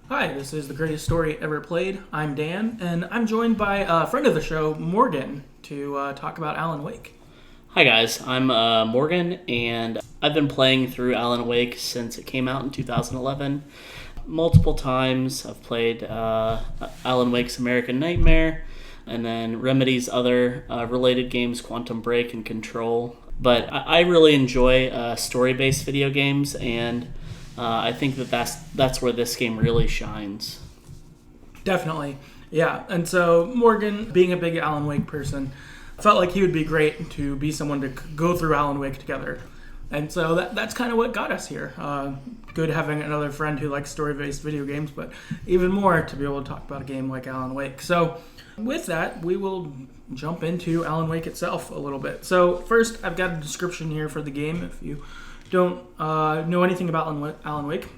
Hi, this is The Greatest Story Ever Played. I'm Dan, and I'm joined by a friend of the show, Morgan, to talk about Alan Wake. Hi guys, I'm Morgan, and I've been playing through Alan Wake since it came out in 2011. Multiple times I've played Alan Wake's American Nightmare, and then Remedy's other related games, Quantum Break and Control. But I really enjoy story-based video games, and I think that's where this game really shines. Definitely, yeah. And so Morgan, being a big Alan Wake person, felt like he would be great to be someone to go through Alan Wake together. And so that's kind of what got us here. Good having another friend who likes story-based video games, but even more to be able to talk about a game like Alan Wake. So with that, we will jump into Alan Wake itself a little bit. So first, I've got a description here for the game. If you don't know anything about Alan Wake,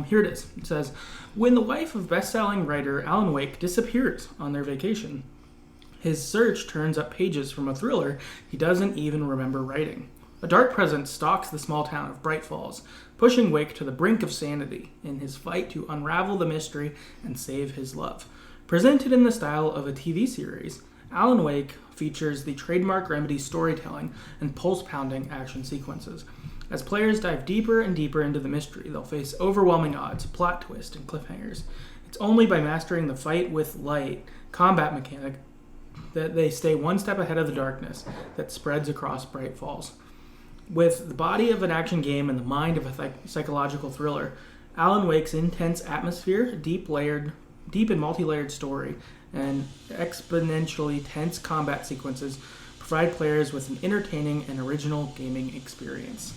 here it is. It says, when the wife of best-selling writer Alan Wake disappears on their vacation, his search turns up pages from a thriller he doesn't even remember writing. A dark presence stalks the small town of Bright Falls, pushing Wake to the brink of sanity in his fight to unravel the mystery and save his love. Presented in the style of a TV series, Alan Wake features the trademark Remedy storytelling and pulse-pounding action sequences. As players dive deeper and deeper into the mystery, they'll face overwhelming odds, plot twists, and cliffhangers. It's only by mastering the fight with light combat mechanic that they stay one step ahead of the darkness that spreads across Bright Falls. With the body of an action game and the mind of a psychological thriller, Alan Wake's intense atmosphere, deep and multi-layered story, and exponentially tense combat sequences provide players with an entertaining and original gaming experience.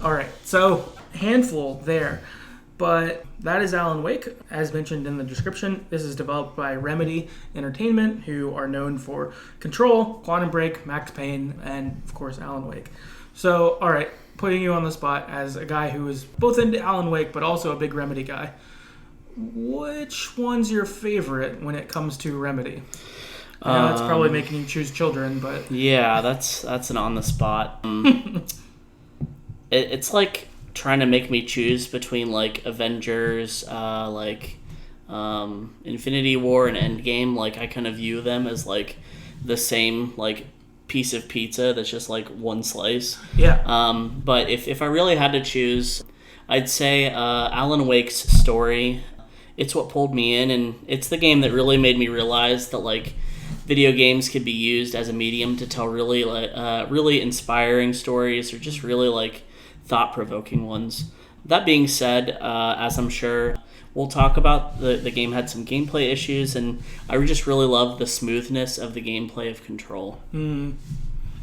Alright, so handful there. But that is Alan Wake. As mentioned in the description, this is developed by Remedy Entertainment, who are known for Control, Quantum Break, Max Payne, and of course Alan Wake. So, alright, putting you on the spot as a guy who is both into Alan Wake but also a big Remedy guy. Which one's your favorite when it comes to Remedy? I know it's probably making you choose children, but... Yeah, that's an on the spot. It's like trying to make me choose between like Avengers, Infinity War and Endgame. Like I kind of view them as like the same like piece of pizza that's just like one slice. Yeah. But if I really had to choose, I'd say Alan Wake's story. It's what pulled me in, and it's the game that really made me realize that like video games could be used as a medium to tell really inspiring stories or just really like thought-provoking ones. That being said, as I'm sure we'll talk about, the game had some gameplay issues, and I just really loved the smoothness of the gameplay of Control.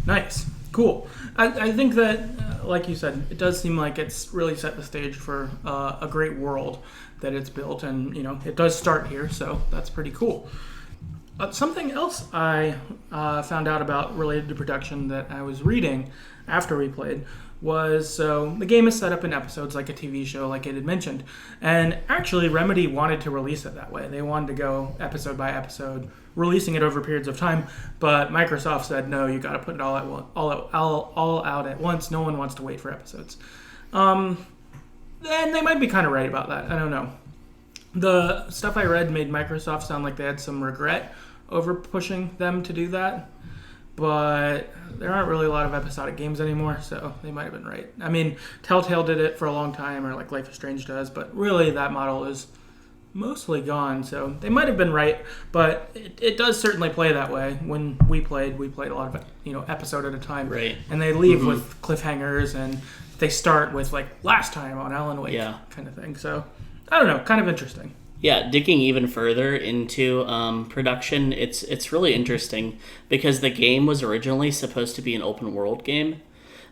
Nice. Cool. I think that, like you said, it does seem like it's really set the stage for a great world that it's built, and it does start here, so that's pretty cool. Something else I found out about related to production that I was reading after we played was, so the game is set up in episodes like a TV show, like it had mentioned. And actually, Remedy wanted to release it that way. They wanted to go episode by episode, releasing it over periods of time. But Microsoft said, no, you got to put it all out at once. No one wants to wait for episodes. And they might be kind of right about that. I don't know. The stuff I read made Microsoft sound like they had some regret over pushing them to do that. But there aren't really a lot of episodic games anymore, so they might have been right. I mean, Telltale did it for a long time, or like Life is Strange does, but really that model is mostly gone, so they might have been right, but it does certainly play that way. When we played a lot of episode at a time, right? And they leave with cliffhangers, and they start with like last time on Alan Wake, kind of thing. So I don't know, kind of interesting. Yeah, digging even further into production, it's really interesting because the game was originally supposed to be an open world game,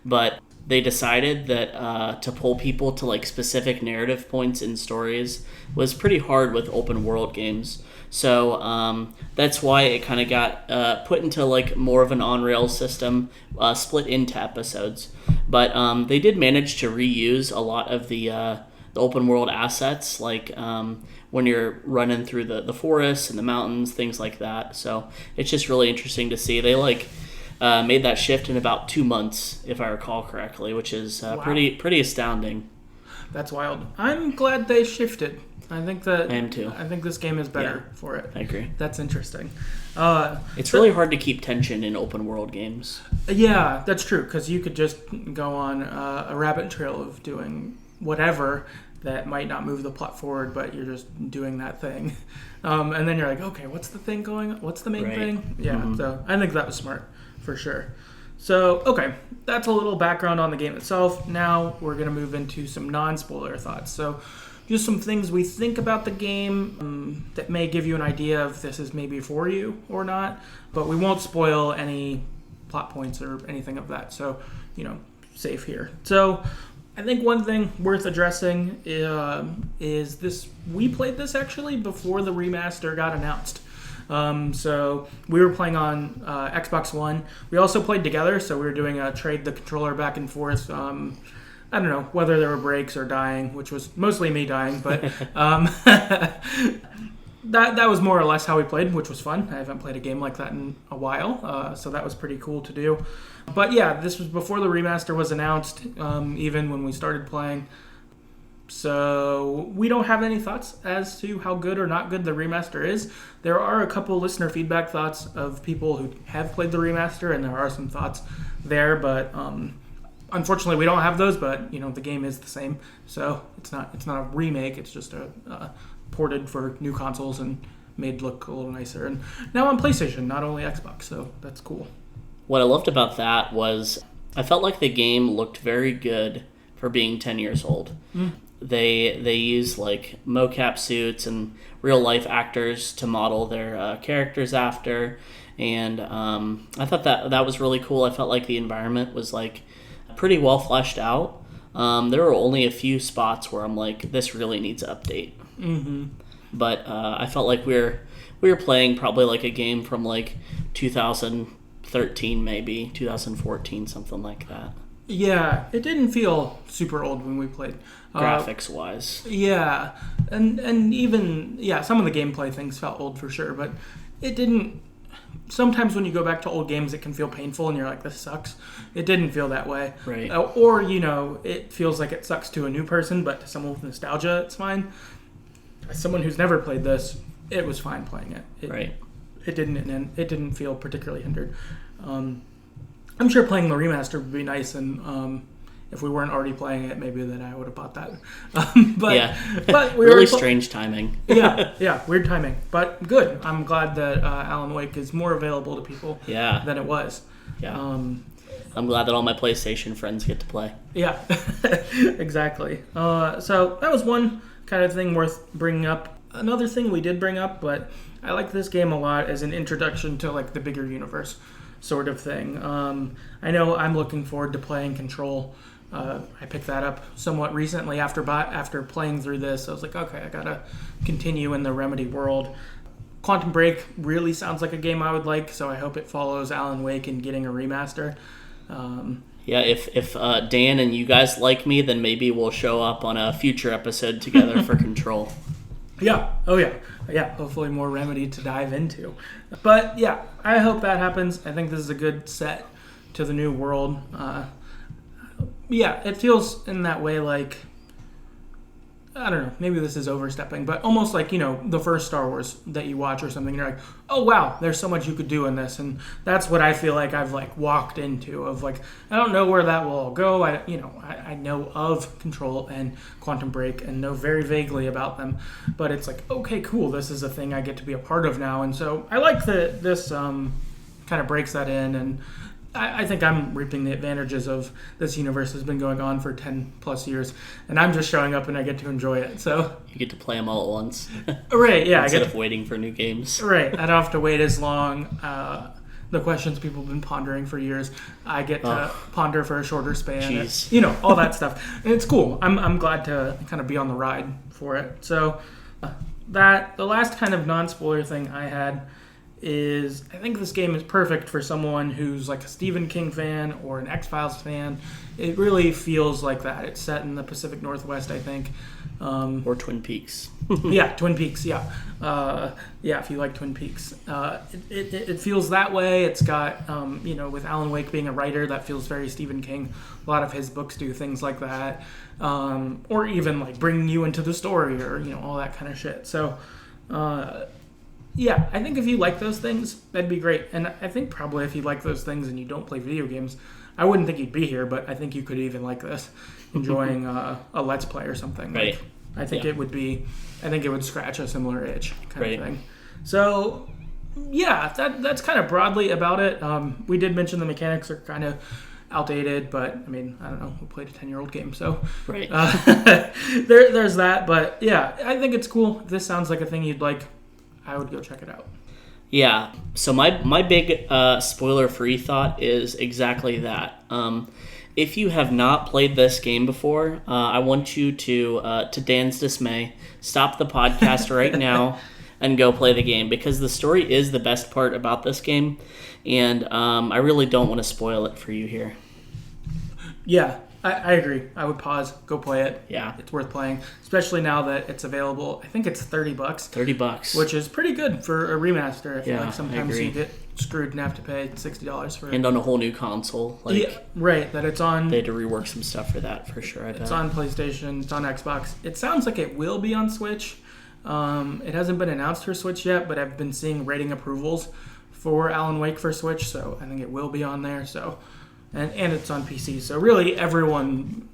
but they decided that to pull people to like specific narrative points in stories was pretty hard with open world games. So that's why it kind of got put into like more of an on-rails system, split into episodes. But they did manage to reuse a lot of the open world assets, like when you're running through the forests and the mountains, things like that. So it's just really interesting to see. They made that shift in about 2 months, if I recall correctly, which is Wow. pretty astounding. That's wild. I'm glad they shifted. I think that I am too. I think this game is better for it. I agree. That's interesting. It's really hard to keep tension in open world games. Yeah, that's true, because you could just go on a rabbit trail of doing whatever that might not move the plot forward, but you're just doing that thing. And then you're like, okay, what's the thing going on? What's the main thing? Yeah, so I think that was smart, for sure. So, okay, that's a little background on the game itself. Now we're going to move into some non-spoiler thoughts. So, just some things we think about the game that may give you an idea if this is maybe for you or not, but we won't spoil any plot points or anything of that. So, safe here. So, I think one thing worth addressing is this. We played this actually before the remaster got announced. So we were playing on Xbox One. We also played together, so we were doing a trade the controller back and forth. I don't know whether there were breaks or dying, which was mostly me dying, but that was more or less how we played, which was fun. I haven't played a game like that in a while, so that was pretty cool to do. But yeah, this was before the remaster was announced, even when we started playing. So we don't have any thoughts as to how good or not good the remaster is. There are a couple listener feedback thoughts of people who have played the remaster, and there are some thoughts there, but unfortunately we don't have those. But the game is the same, so it's not a remake. It's just a ported for new consoles and made look a little nicer. And now on PlayStation, not only Xbox, so that's cool. What I loved about that was I felt like the game looked very good for being 10 years old. They use like mocap suits and real life actors to model their characters after, and I thought that was really cool. I felt like the environment was like pretty well fleshed out. There were only a few spots where I'm like, this really needs an update. But I felt like we were playing probably like a game from like 2013, maybe 2014, something like that. Yeah, it didn't feel super old when we played. Graphics wise. Yeah, and even, some of the gameplay things felt old for sure, but it didn't. Sometimes when you go back to old games, it can feel painful and you're like, this sucks. It didn't feel that way. Right. Or, it feels like it sucks to a new person, but to someone with nostalgia, it's fine. As someone who's never played this, it was fine playing it. Right. It didn't feel particularly hindered. I'm sure playing the remaster would be nice, and if we weren't already playing it, maybe then I would have bought that. But we really strange timing. yeah, weird timing, but good. I'm glad that Alan Wake is more available to people than it was. Yeah. I'm glad that all my PlayStation friends get to play. Yeah, exactly. So that was one kind of thing worth bringing up. Another thing we did bring up, but I like this game a lot as an introduction to like the bigger universe sort of thing. I know I'm looking forward to playing Control. I picked that up somewhat recently after playing through this. I was like, okay, I gotta continue in the Remedy world. Quantum Break really sounds like a game I would like, so I hope it follows Alan Wake in getting a remaster. If Dan and you guys like me, then maybe we'll show up on a future episode together for Control. Yeah. Oh, yeah. Yeah, hopefully more Remedy to dive into. But, yeah, I hope that happens. I think this is a good set to the new world. It feels in that way like, I don't know, maybe this is overstepping, but almost like, the first Star Wars that you watch or something, you're like, oh, wow, there's so much you could do in this. And that's what I feel like I've, like, walked into of, like, I don't know where that will all go. I know of Control and Quantum Break and know very vaguely about them. But it's like, okay, cool, this is a thing I get to be a part of now. And so I like that this kind of breaks that in, and I think I'm reaping the advantages of this universe has been going on for 10 plus years, and I'm just showing up and I get to enjoy it. So you get to play them all at once. Right, yeah. Instead of waiting for new games. Right, I don't have to wait as long. The questions people have been pondering for years, I get to ponder for a shorter span. Jeez. All that stuff. And it's cool. I'm glad to kind of be on the ride for it. So the last kind of non-spoiler thing I had I think this game is perfect for someone who's like a Stephen King fan or an X-Files fan. It really feels like that. It's set in the Pacific Northwest, I think. Or Twin Peaks. Yeah, Twin Peaks, yeah. If you like Twin Peaks. It feels that way. It's got, with Alan Wake being a writer, that feels very Stephen King. A lot of his books do things like that. Or even like bringing you into the story or, all that kind of shit. So, I think if you like those things, that'd be great. And I think probably if you like those things and you don't play video games, I wouldn't think you'd be here, but I think you could even like this, enjoying a Let's Play or something. Right. Like, I think it would scratch a similar itch kind of thing. So, that's kind of broadly about it. We did mention the mechanics are kind of outdated, but I mean, I don't know. We played a 10-year-old game, so right. there's that. But yeah, I think it's cool. If this sounds like a thing you'd like, I would go check it out. Yeah. So my big spoiler-free thought is exactly that. If you have not played this game before, I want you to Dan's dismay, stop the podcast right now and go play the game, because the story is the best part about this game, and I really don't want to spoil it for you here. Yeah, I agree. I would pause, go play it. Yeah. It's worth playing, especially now that it's available. I think it's $30. $30. Which is pretty good for a remaster. I feel Yeah, like sometimes I agree. you get screwed and have to pay $60 for it. And on a whole new console. Right, that it's on... They had to rework some stuff for that, for sure, I bet. It's on PlayStation, it's on Xbox. It sounds like it will be on Switch. It hasn't been announced for Switch yet, but I've been seeing rating approvals for Alan Wake for Switch, so I think it will be on there. So, and it's on PC, so really everyone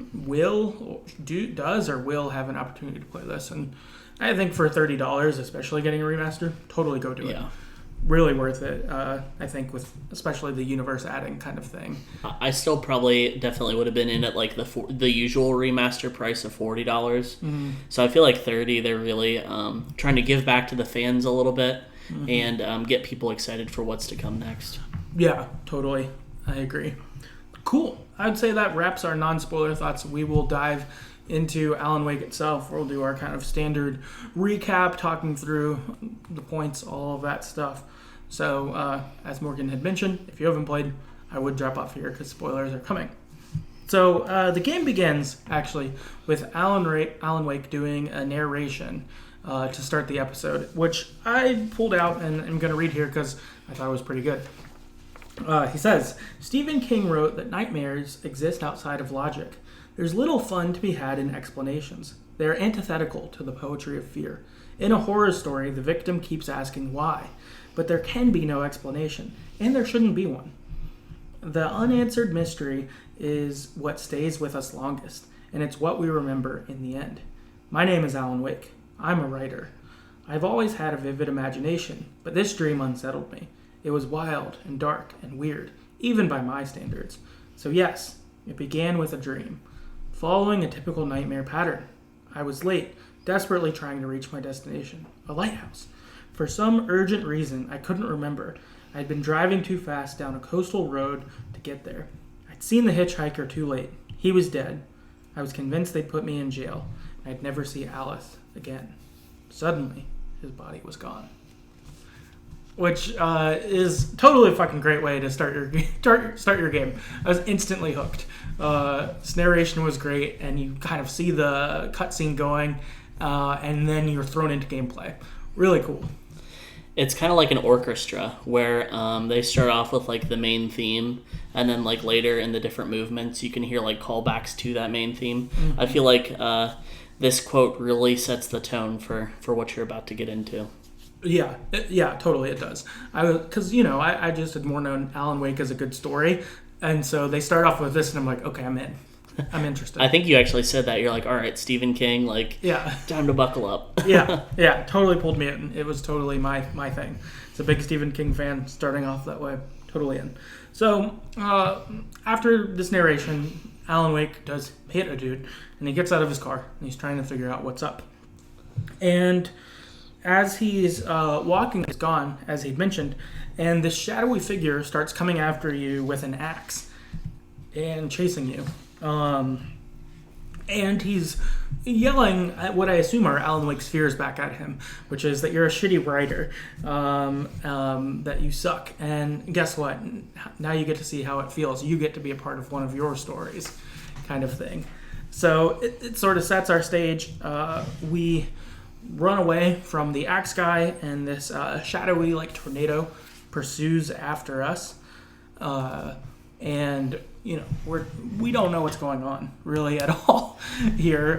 does or will have an opportunity to play this. And I think for $30, especially getting a remaster, totally go do it. Yeah. Really worth it. I think with especially the universe adding kind of thing. I still definitely would have been in at like the usual remaster price of $40. Mm-hmm. So I feel like $30. They're really trying to give back to the fans a little bit, mm-hmm. and get people excited for what's to come next. Yeah, totally. I agree. Cool. I'd say that wraps our non-spoiler thoughts. We will dive into Alan Wake itself. We'll do our kind of standard recap, talking through the points, all of that stuff. So, as Morgan had mentioned, if you haven't played, I would drop off here because spoilers are coming. So, the game begins, actually, with Alan Wake doing a narration to start the episode, which I pulled out and I'm going to read here because I thought it was pretty good. He says, Stephen King wrote that nightmares exist outside of logic. There's little fun to be had in explanations. They are antithetical to the poetry of fear. In a horror story, the victim keeps asking why, but there can be no explanation, and there shouldn't be one. The unanswered mystery is what stays with us longest, and it's what we remember in the end. My name is Alan Wake. I'm a writer. I've always had a vivid imagination, but this dream unsettled me. It was wild and dark and weird, even by my standards. So yes, it began with a dream, following a typical nightmare pattern. I was late, desperately trying to reach my destination, a lighthouse. For some urgent reason I couldn't remember, I'd been driving too fast down a coastal road to get there. I'd seen the hitchhiker too late. He was dead. I was convinced they'd put me in jail, and I'd never see Alice again. Suddenly, his body was gone. Which is totally a fucking great way to start your game. I was instantly hooked. This narration was great, and you kind of see the cutscene going, and then you're thrown into gameplay. Really cool. It's kind of like an orchestra where they start off with like the main theme, and then like later in the different movements you can hear like callbacks to that main theme. Mm-hmm. I feel like this quote really sets the tone for what you're about to get into. Yeah, totally it does. Because, I just had more known Alan Wake as a good story, and so they start off with this, and I'm like, okay, I'm in. I'm interested. I think you actually said that. You're like, all right, Stephen King, like, time to buckle up. yeah, totally pulled me in. It was totally my thing. It's a big Stephen King fan, starting off that way. Totally in. So, after this narration, Alan Wake does hit a dude, and he gets out of his car, and he's trying to figure out what's up. And as he's walking, he's gone, as he'd mentioned, and this shadowy figure starts coming after you with an axe and chasing you. And he's yelling at what I assume are Alan Wake's fears back at him, which is that you're a shitty writer, that you suck. And guess what? Now you get to see how it feels. You get to be a part of one of your stories, kind of thing. So it sort of sets our stage. We run away from the axe guy, and this shadowy tornado pursues after us. And we don't know what's going on really at all here.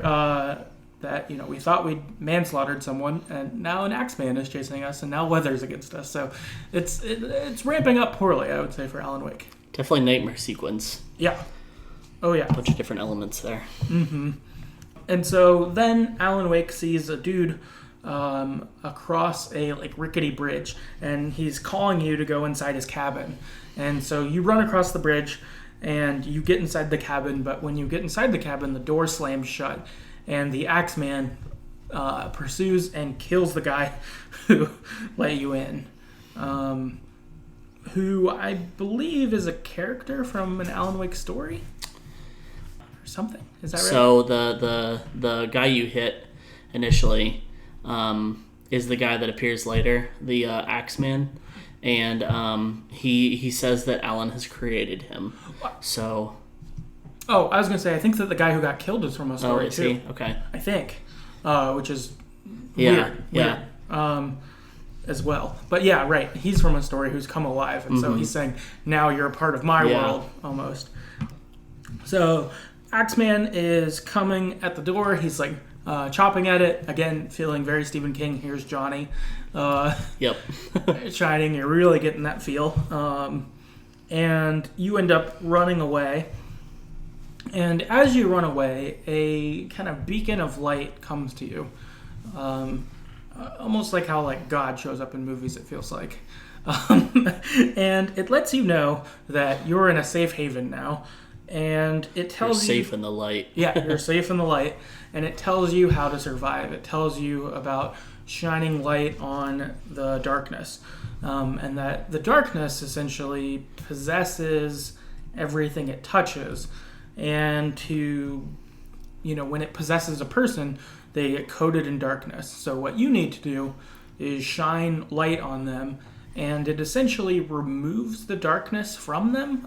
That we thought we'd manslaughtered someone, and now an Axeman is chasing us, and now weather's against us. So it's ramping up poorly, I would say, for Alan Wake. Definitely nightmare sequence. Yeah. Oh yeah. A bunch of different elements there. Mm-hmm. And so then Alan Wake sees a dude across a rickety bridge, and he's calling you to go inside his cabin. And so you run across the bridge, and you get inside the cabin. But when you get inside the cabin, the door slams shut, and the Axeman pursues and kills the guy who let you in. Who I believe is a character from an Alan Wake story or something. Is that right? So the guy you hit initially is the guy that appears later, the Axeman, and he says that Alan has created him. So. Oh, I was gonna say I think that the guy who got killed is from a story too. He? Okay. I think, which is weird. Yeah. As well. But yeah, right. He's from a story who's come alive. And so he's saying, now you're a part of my world, almost. So Axeman is coming at the door. He's chopping at it. Again, feeling very Stephen King. Here's Johnny. Yep. Shining. You're really getting that feel. And you end up running away. And as you run away, a kind of beacon of light comes to you. Almost like how God shows up in movies, it feels like. And it lets you know that you're in a safe haven now. And it tells you're safe in the light. Yeah, you're safe in the light. And it tells you how to survive. It tells you about shining light on the darkness. And that the darkness essentially possesses everything it touches. And when it possesses a person, they get coated in darkness. So what you need to do is shine light on them, and it essentially removes the darkness from them.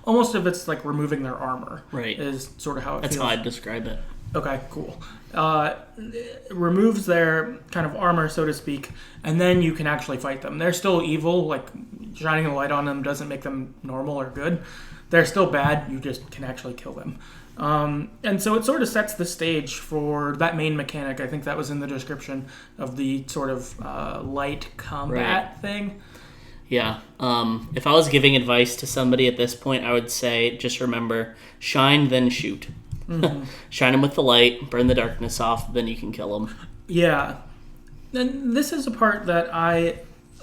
Almost if it's like removing their armor. Right. Is sort of how it That's feels. how I'd describe it. Okay, cool. It removes their kind of armor, so to speak, and then you can actually fight them. They're still evil. Shining a light on them doesn't make them normal or good. They're still bad. You just can actually kill them. And so it sort of sets the stage for that main mechanic. I think that was in the description of the sort of light combat thing. Yeah. If I was giving advice to somebody at this point, I would say just remember, shine, then shoot. Mm-hmm. Shine them with the light, burn the darkness off, then you can kill them. Yeah. And this is a part that I...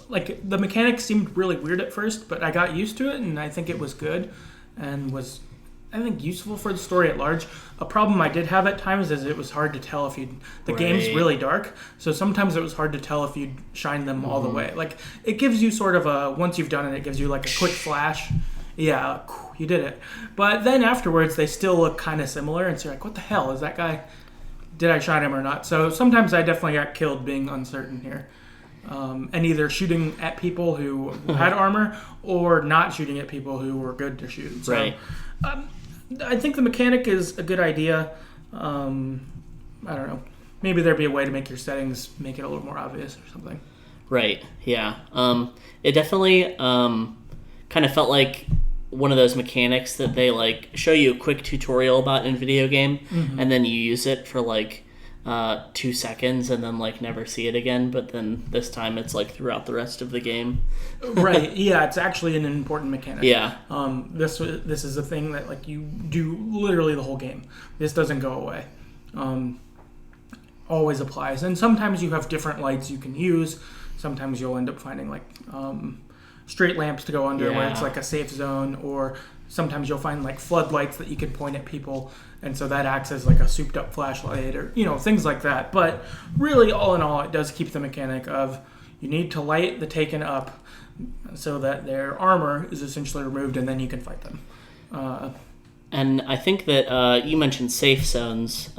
the mechanics seemed really weird at first, but I got used to it, and I think it was good and was... I think useful for the story at large. A problem I did have at times is it was hard to tell if the game's really dark, so sometimes it was hard to tell if you'd shine them all the way. It gives you sort of once you've done it, it gives you a quick flash. Yeah, you did it. But then afterwards, they still look kind of similar, and so you're like, what the hell? Is that guy... Did I shine him or not? So sometimes I definitely got killed being uncertain here. And either shooting at people who had armor or not shooting at people who were good to shoot. So, right. I think the mechanic is a good idea. I don't know. Maybe there'd be a way to make your settings make it a little more obvious or something. Right, yeah. It definitely kind of felt like one of those mechanics that they show you a quick tutorial about in a video game, and then you use it for 2 seconds and then never see it again, but then this time it's throughout the rest of the game. Right, yeah, it's actually an important mechanic. Yeah. This is a thing that you do literally the whole game. This doesn't go away. Always applies. And sometimes you have different lights you can use. Sometimes you'll end up finding straight lamps to go under where it's a safe zone, or sometimes you'll find floodlights that you can point at people, and so that acts as a souped up flashlight, or things like that. But really, all in all, it does keep the mechanic of you need to light the taken up so that their armor is essentially removed, and then you can fight them. And I think that you mentioned safe zones.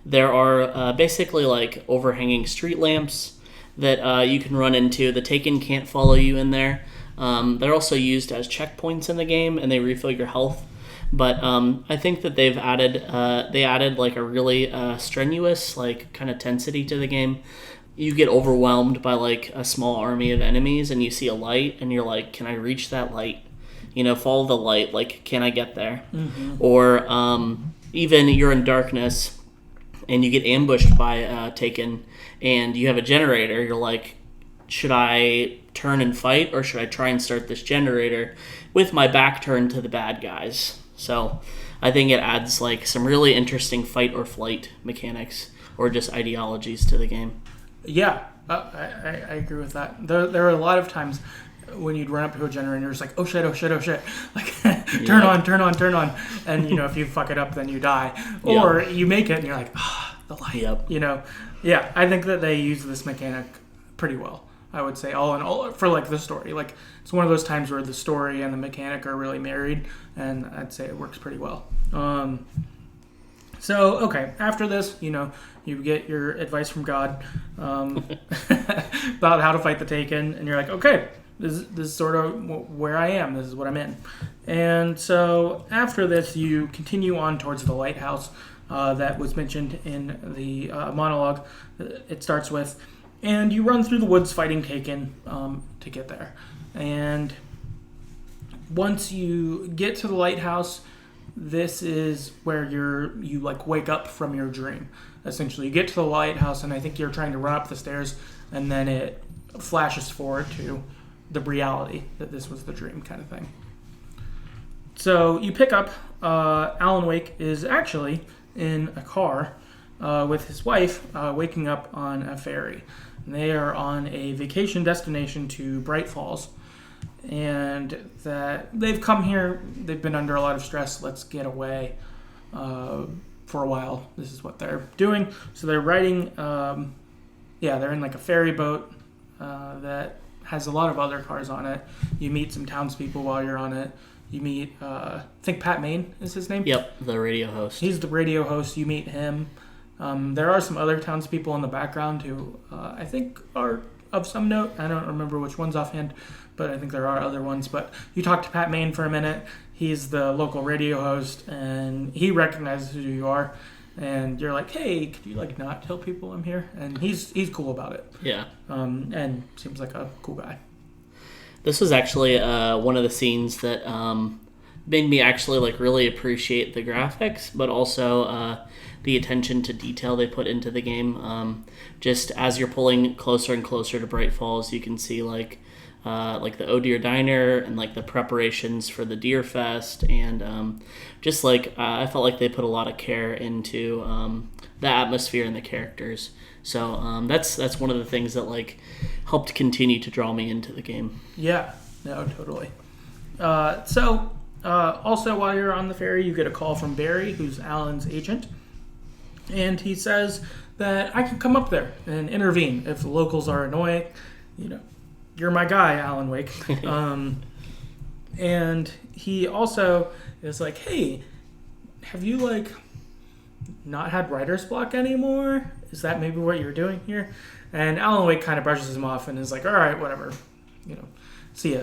There are basically like overhanging street lamps that you can run into. The Taken can't follow you in there. They're also used as checkpoints in the game, and they refill your health. But I think that they added like a really strenuous like kind of tensity to the game. You get overwhelmed by like a small army of enemies, and you see a light, and you're like, "Can I reach that light? Follow the light. Like, can I get there?" Mm-hmm. Or even you're in darkness, and you get ambushed by Taken, and you have a generator. You're like, should I turn and fight, or should I try and start this generator with my back turned to the bad guys? So I think it adds like some really interesting fight or flight mechanics or just ideologies to the game. Yeah, I agree with that. There are a lot of times when you'd run up to a generator and you're just like, oh shit, like turn on. And if you fuck it up, then you die. Or you make it and you're like, the light. Yep. Yeah, I think that they use this mechanic pretty well. I would say all in all for like the story. Like it's one of those times where the story and the mechanic are really married, and I'd say it works pretty well. So okay, after this, you get your advice from God about how to fight the Taken, and you're like, okay, this is sort of where I am. This is what I'm in. And so after this, you continue on towards the lighthouse that was mentioned in the monologue. It starts with. And you run through the woods fighting Taken to get there. And once you get to the lighthouse, this is where you like wake up from your dream. Essentially, you get to the lighthouse, and I think you're trying to run up the stairs, and then it flashes forward to the reality that this was the dream kind of thing. So you pick up, Alan Wake is actually in a car with his wife waking up on a ferry. And they are on a vacation destination to Bright Falls, and that they've come here. They've been under a lot of stress. Let's get away for a while. This is what they're doing. So they're riding. They're in like a ferry boat that has a lot of other cars on it. You meet some townspeople while you're on it. You meet, I think Pat Maine is his name. Yep, the radio host. He's the radio host. You meet him. There are some other townspeople in the background who I think are of some note. I don't remember which ones offhand, but I think there are other ones. But you talk to Pat Maine for a minute. He's the local radio host, and he recognizes who you are. And you're like, hey, could you like not tell people I'm here? And he's cool about it. Yeah. And seems like a cool guy. This was actually one of the scenes that made me actually like really appreciate the graphics, but also the attention to detail they put into the game. Just as you're pulling closer and closer to Bright Falls, you can see like the Oh Deer Diner and like the preparations for the Deer Fest, and just like I felt like they put a lot of care into the atmosphere and the characters. So that's one of the things that like helped continue to draw me into the game. Yeah, no, totally. Also, while you're on the ferry, you get a call from Barry, who's Alan's agent. And he says that I can come up there and intervene if the locals are annoying. You're my guy, Alan Wake. And he also is like, hey, have you like not had writer's block anymore? Is that maybe what you're doing here? And Alan Wake kind of brushes him off and is like, all right, whatever. See ya,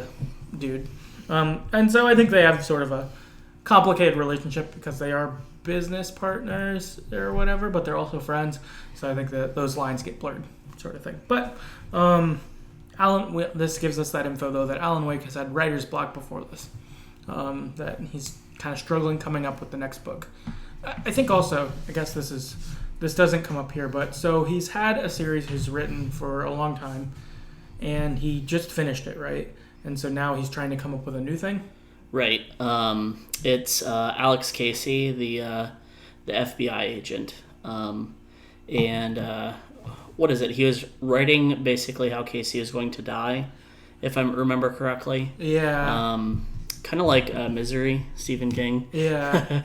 dude. And so I think they have sort of a complicated relationship because they are business partners or whatever, but they're also friends. So I think that those lines get blurred, sort of thing. But this gives us that info, though, that Alan Wake has had writer's block before this. That he's kind of struggling coming up with the next book. I think also, I guess this doesn't come up here, but so he's had a series he's written for a long time, and he just finished it, right? And so now he's trying to come up with a new thing. Right. It's Alex Casey, the FBI agent, and what is it? He was writing basically how Casey is going to die, if I remember correctly. Yeah. Kind of like Misery, Stephen King. Yeah.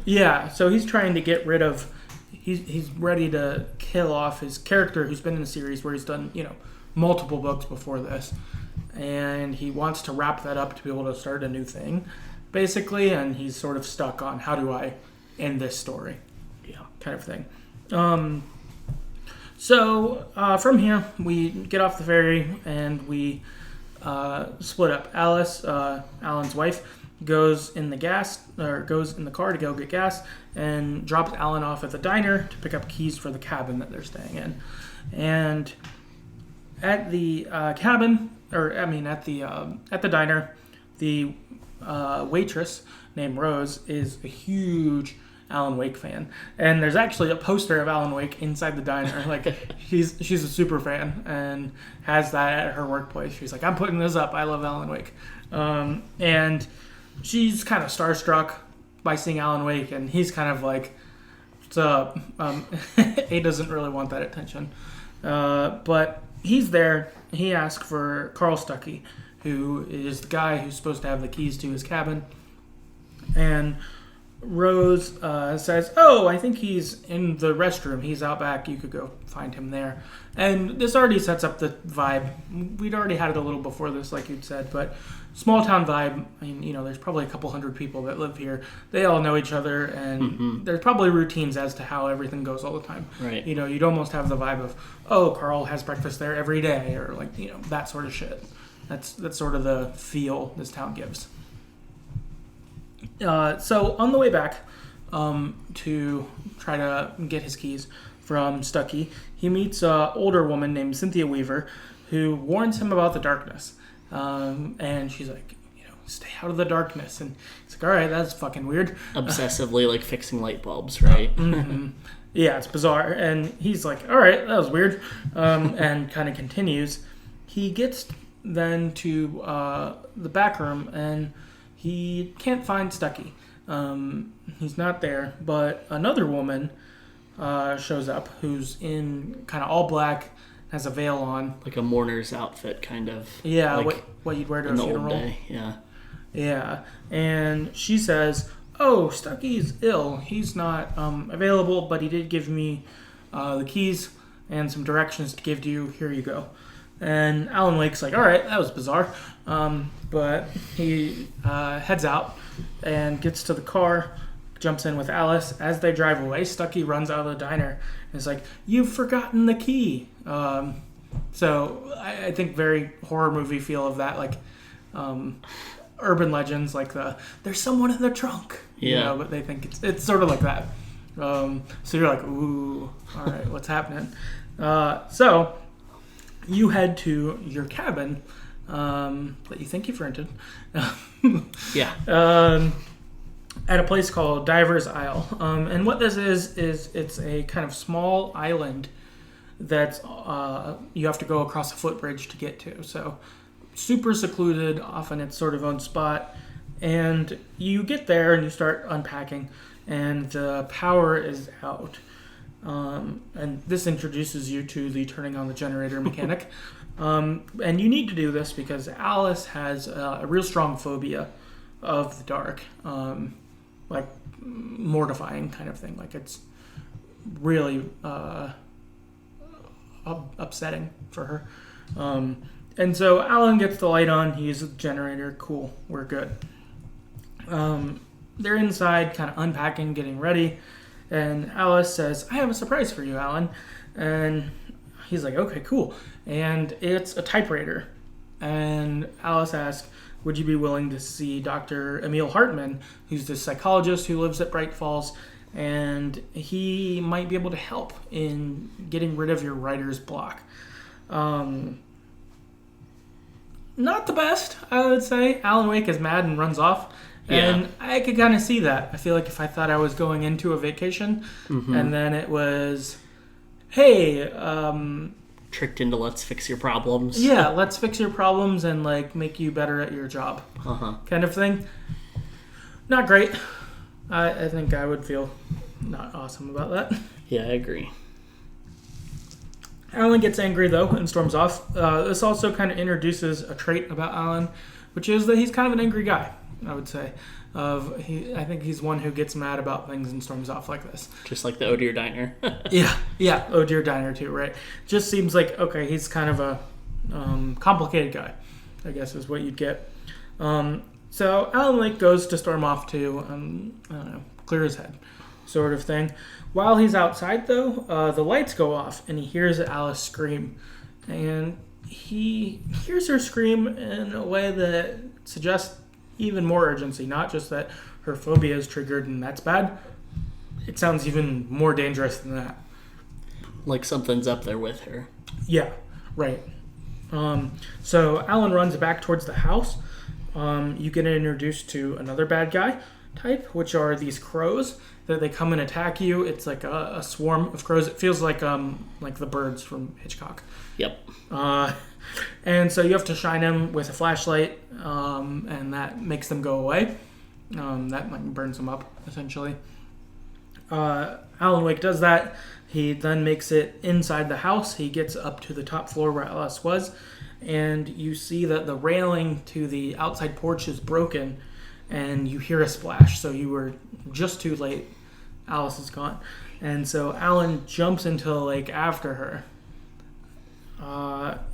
Yeah. So he's trying to get rid of. He's ready to kill off his character who's been in a series where he's done multiple books before this. And he wants to wrap that up to be able to start a new thing. basically, and he's sort of stuck on how do I end this story, kind of thing. So from here, we get off the ferry and we split up. Alice, Alan's wife, goes in the car to go get gas and drops Alan off at the diner to pick up keys for the cabin that they're staying in. And at the at the diner, the waitress named Rose is a huge Alan Wake fan, and there's actually a poster of Alan Wake inside the diner. Like she's a super fan and has that at her workplace. She's like, I'm putting this up. I love Alan Wake, and she's kind of starstruck by seeing Alan Wake, and he's kind of like, what's up? He doesn't really want that attention, but he's there. He asks for Carl Stuckey, who is the guy who's supposed to have the keys to his cabin, and Rose says, oh, I think he's in the restroom. He's out back. You could go find him there. And this already sets up the vibe. We'd already had it a little before this, like you'd said, but small town vibe. I mean, there's probably a couple hundred people that live here. They all know each other, and there's probably routines as to how everything goes all the time. Right. You'd almost have the vibe of, oh, Carl has breakfast there every day, or like, that sort of shit. That's sort of the feel this town gives. So on the way back to try to get his keys from Stuckey, he meets an older woman named Cynthia Weaver who warns him about the darkness. And she's like, stay out of the darkness. And he's like, all right, that's fucking weird. Obsessively like fixing light bulbs, right? Mm-hmm. Yeah, it's bizarre. And he's like, all right, that was weird. And kind of continues. He gets then to the back room, and he can't find Stuckey. He's not there, but another woman shows up who's in kind of all black, has a veil on. Like a mourner's outfit, kind of. Yeah, like what you'd wear to a in the funeral. old day, yeah. Yeah, and she says, oh, Stuckey's ill. He's not available, but he did give me the keys and some directions to give to you. Here you go. And Alan Wake's like, all right, that was bizarre. But he heads out and gets to the car, jumps in with Alice. As they drive away, Stuckey runs out of the diner and is like, you've forgotten the key. So I think very horror movie feel of that, like urban legends, like there's someone in the trunk. Yeah. But they think it's sort of like that. So you're like, ooh, all right, what's happening? So you head to your cabin that you think you've rented. Yeah. At a place called Diver's Isle. And what this is it's a kind of small island that's you have to go across a footbridge to get to. So super secluded, off in its sort of own spot. And you get there and you start unpacking, and the power is out. And this introduces you to the turning on the generator mechanic. And you need to do this because Alice has a real strong phobia of the dark. Like mortifying kind of thing. Like it's really upsetting for her. And so Alan gets the light on. He uses the generator. Cool. We're good. They're inside kind of unpacking, getting ready. And Alice says, I have a surprise for you, Alan. And he's like, okay, cool. And it's a typewriter. And Alice asks, would you be willing to see Dr. Emil Hartman, who's the psychologist who lives at Bright Falls, and he might be able to help in getting rid of your writer's block. Not the best, I would say. Alan Wake is mad and runs off. And yeah. I could kind of see that. I feel like if I thought I was going into a vacation, and then it was, hey, tricked into let's fix your problems. Yeah, let's fix your problems and like make you better at your job, kind of thing. Not great. I think I would feel not awesome about that. Yeah, I agree. Alan gets angry though and storms off. This also kind of introduces a trait about Alan, which is that he's kind of an angry guy. I would say. I think he's one who gets mad about things and storms off like this. Just like the Oh Dear Diner. Yeah, Oh Dear Diner too, right? Just seems like, okay, he's kind of a complicated guy, I guess is what you'd get. So Alan Wake goes to storm off to, I don't know, clear his head, sort of thing. While he's outside, though, the lights go off, and he hears Alice scream. And he hears her scream in a way that suggests even more urgency, not just that her phobia is triggered and that's bad. It sounds even more dangerous than that. Like something's up there with her. Yeah, right. So Alan runs back towards the house. You get introduced to another bad guy type, which are these crows that they come and attack you. It's like a swarm of crows. It feels like the birds from Hitchcock. Yep. And so you have to shine them with a flashlight, and that makes them go away. That burns them up, essentially. Alan Wake does that. He then makes it inside the house. He gets up to the top floor where Alice was, and you see that the railing to the outside porch is broken, and you hear a splash. So you were just too late. Alice is gone. And so Alan jumps into the lake after her.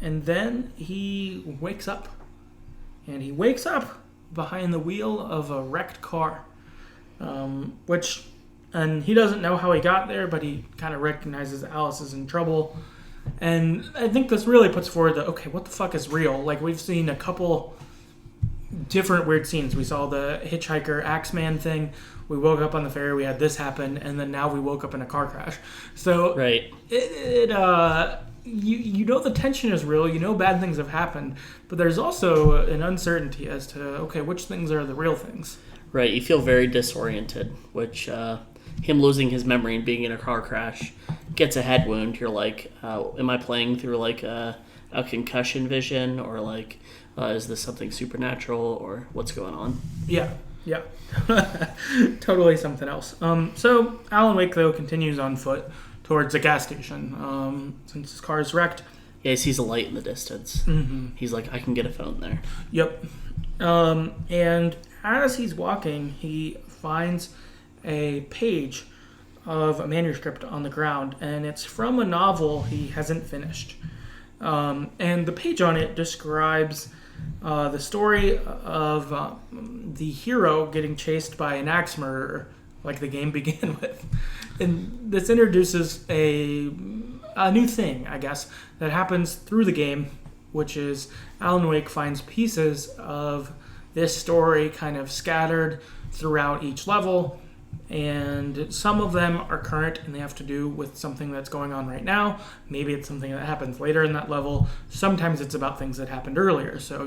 And then he wakes up. And he wakes up behind the wheel of a wrecked car. And he doesn't know how he got there, but he kind of recognizes Alice is in trouble. And I think this really puts forward the, okay, what the fuck is real? Like, we've seen a couple different weird scenes. We saw the hitchhiker Axeman thing. We woke up on the ferry, we had this happen, and then now we woke up in a car crash. So, right. You know the tension is real, you know bad things have happened, but there's also an uncertainty as to, okay, which things are the real things. Right, you feel very disoriented, which him losing his memory and being in a car crash gets a head wound. You're like, am I playing through like a concussion vision, or like, is this something supernatural, or what's going on? Yeah. Totally something else. So Alan Wake, though, continues on foot towards a gas station, since his car is wrecked. Yeah, he sees a light in the distance. Mm-hmm. He's like, I can get a phone there. Yep. And as he's walking, he finds a page of a manuscript on the ground, and it's from a novel he hasn't finished. And the page on it describes the story of the hero getting chased by an axe murderer, like the game began with. And this introduces a new thing, I guess, that happens through the game, which is Alan Wake finds pieces of this story kind of scattered throughout each level, and some of them are current and they have to do with something that's going on right now. Maybe it's something that happens later in that level. Sometimes it's about things that happened earlier. So,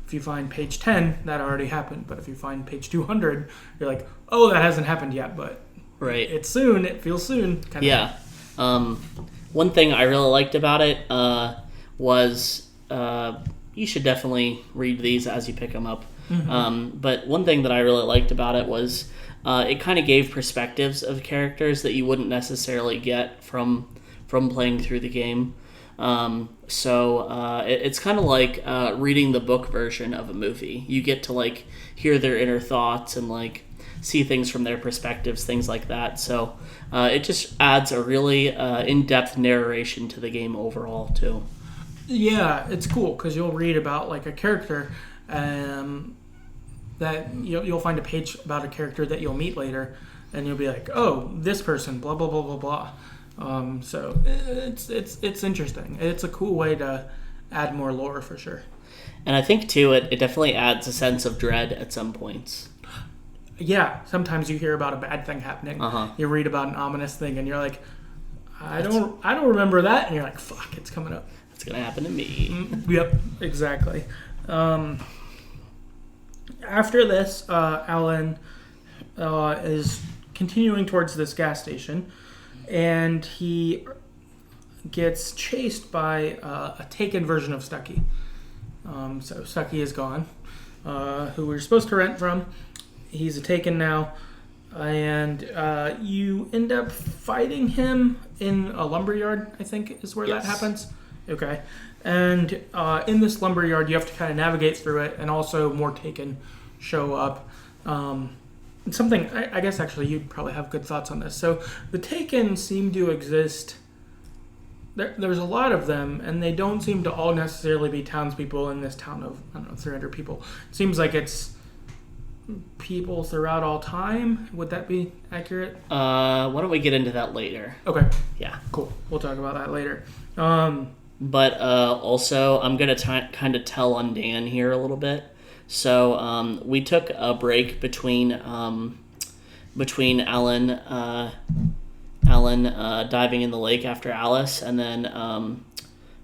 if you find page 10, that already happened. But if you find page 200, you're like, oh, that hasn't happened yet, but right, it's soon. It feels soon. Yeah. One thing I really liked about it was you should definitely read these as you pick them up. Mm-hmm. But one thing that I really liked about it was it kind of gave perspectives of characters that you wouldn't necessarily get from playing through the game. So it's kind of like reading the book version of a movie. You get to like hear their inner thoughts and like see things from their perspectives, things like that. So it just adds a really in-depth narration to the game overall too. Yeah, it's cool because you'll read about like a character that you'll find a page about a character that you'll meet later, and you'll be like, oh, this person, blah blah blah blah blah. So it's interesting. It's a cool way to add more lore for sure. And I think too, it definitely adds a sense of dread at some points. Yeah, sometimes you hear about a bad thing happening. You read about an ominous thing, and you're like, I don't remember that, and you're like, fuck, it's coming up. It's gonna happen to me. Yep, exactly. After this, Alan is continuing towards this gas station, and he gets chased by a taken version of Stucky. So Stucky is gone, who we were supposed to rent from. He's a taken now, and you end up fighting him in a lumberyard, I think is where that happens. Okay. And in this lumberyard, you have to kind of navigate through it, and also more taken show up. Something, I guess actually you'd probably have good thoughts on this. So the taken seem to exist. There's a lot of them, and they don't seem to all necessarily be townspeople in this town of, 300 people. It seems like it's people throughout all time. Would that be accurate? Why don't we get into that later? Okay. Yeah. Cool. We'll talk about that later. But also, I'm going to kind of tell on Dan here a little bit. So we took a break between Alan diving in the lake after Alice, and then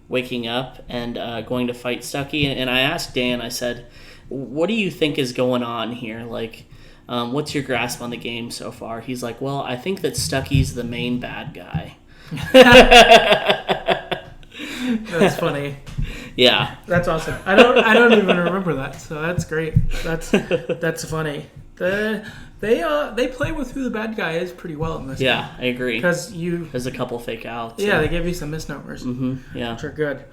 waking up and going to fight Stucky. And I asked Dan, I said, what do you think is going on here? Like, what's your grasp on the game so far? He's like, well, I think that Stucky's the main bad guy. That's funny. Yeah. That's awesome. I don't even remember that, so that's great. That's funny. They play with who the bad guy is pretty well in this game. Yeah, I agree. Because there's a couple fake outs. Yeah, they give you some misnomers. Mm-hmm. Yeah. Which are good.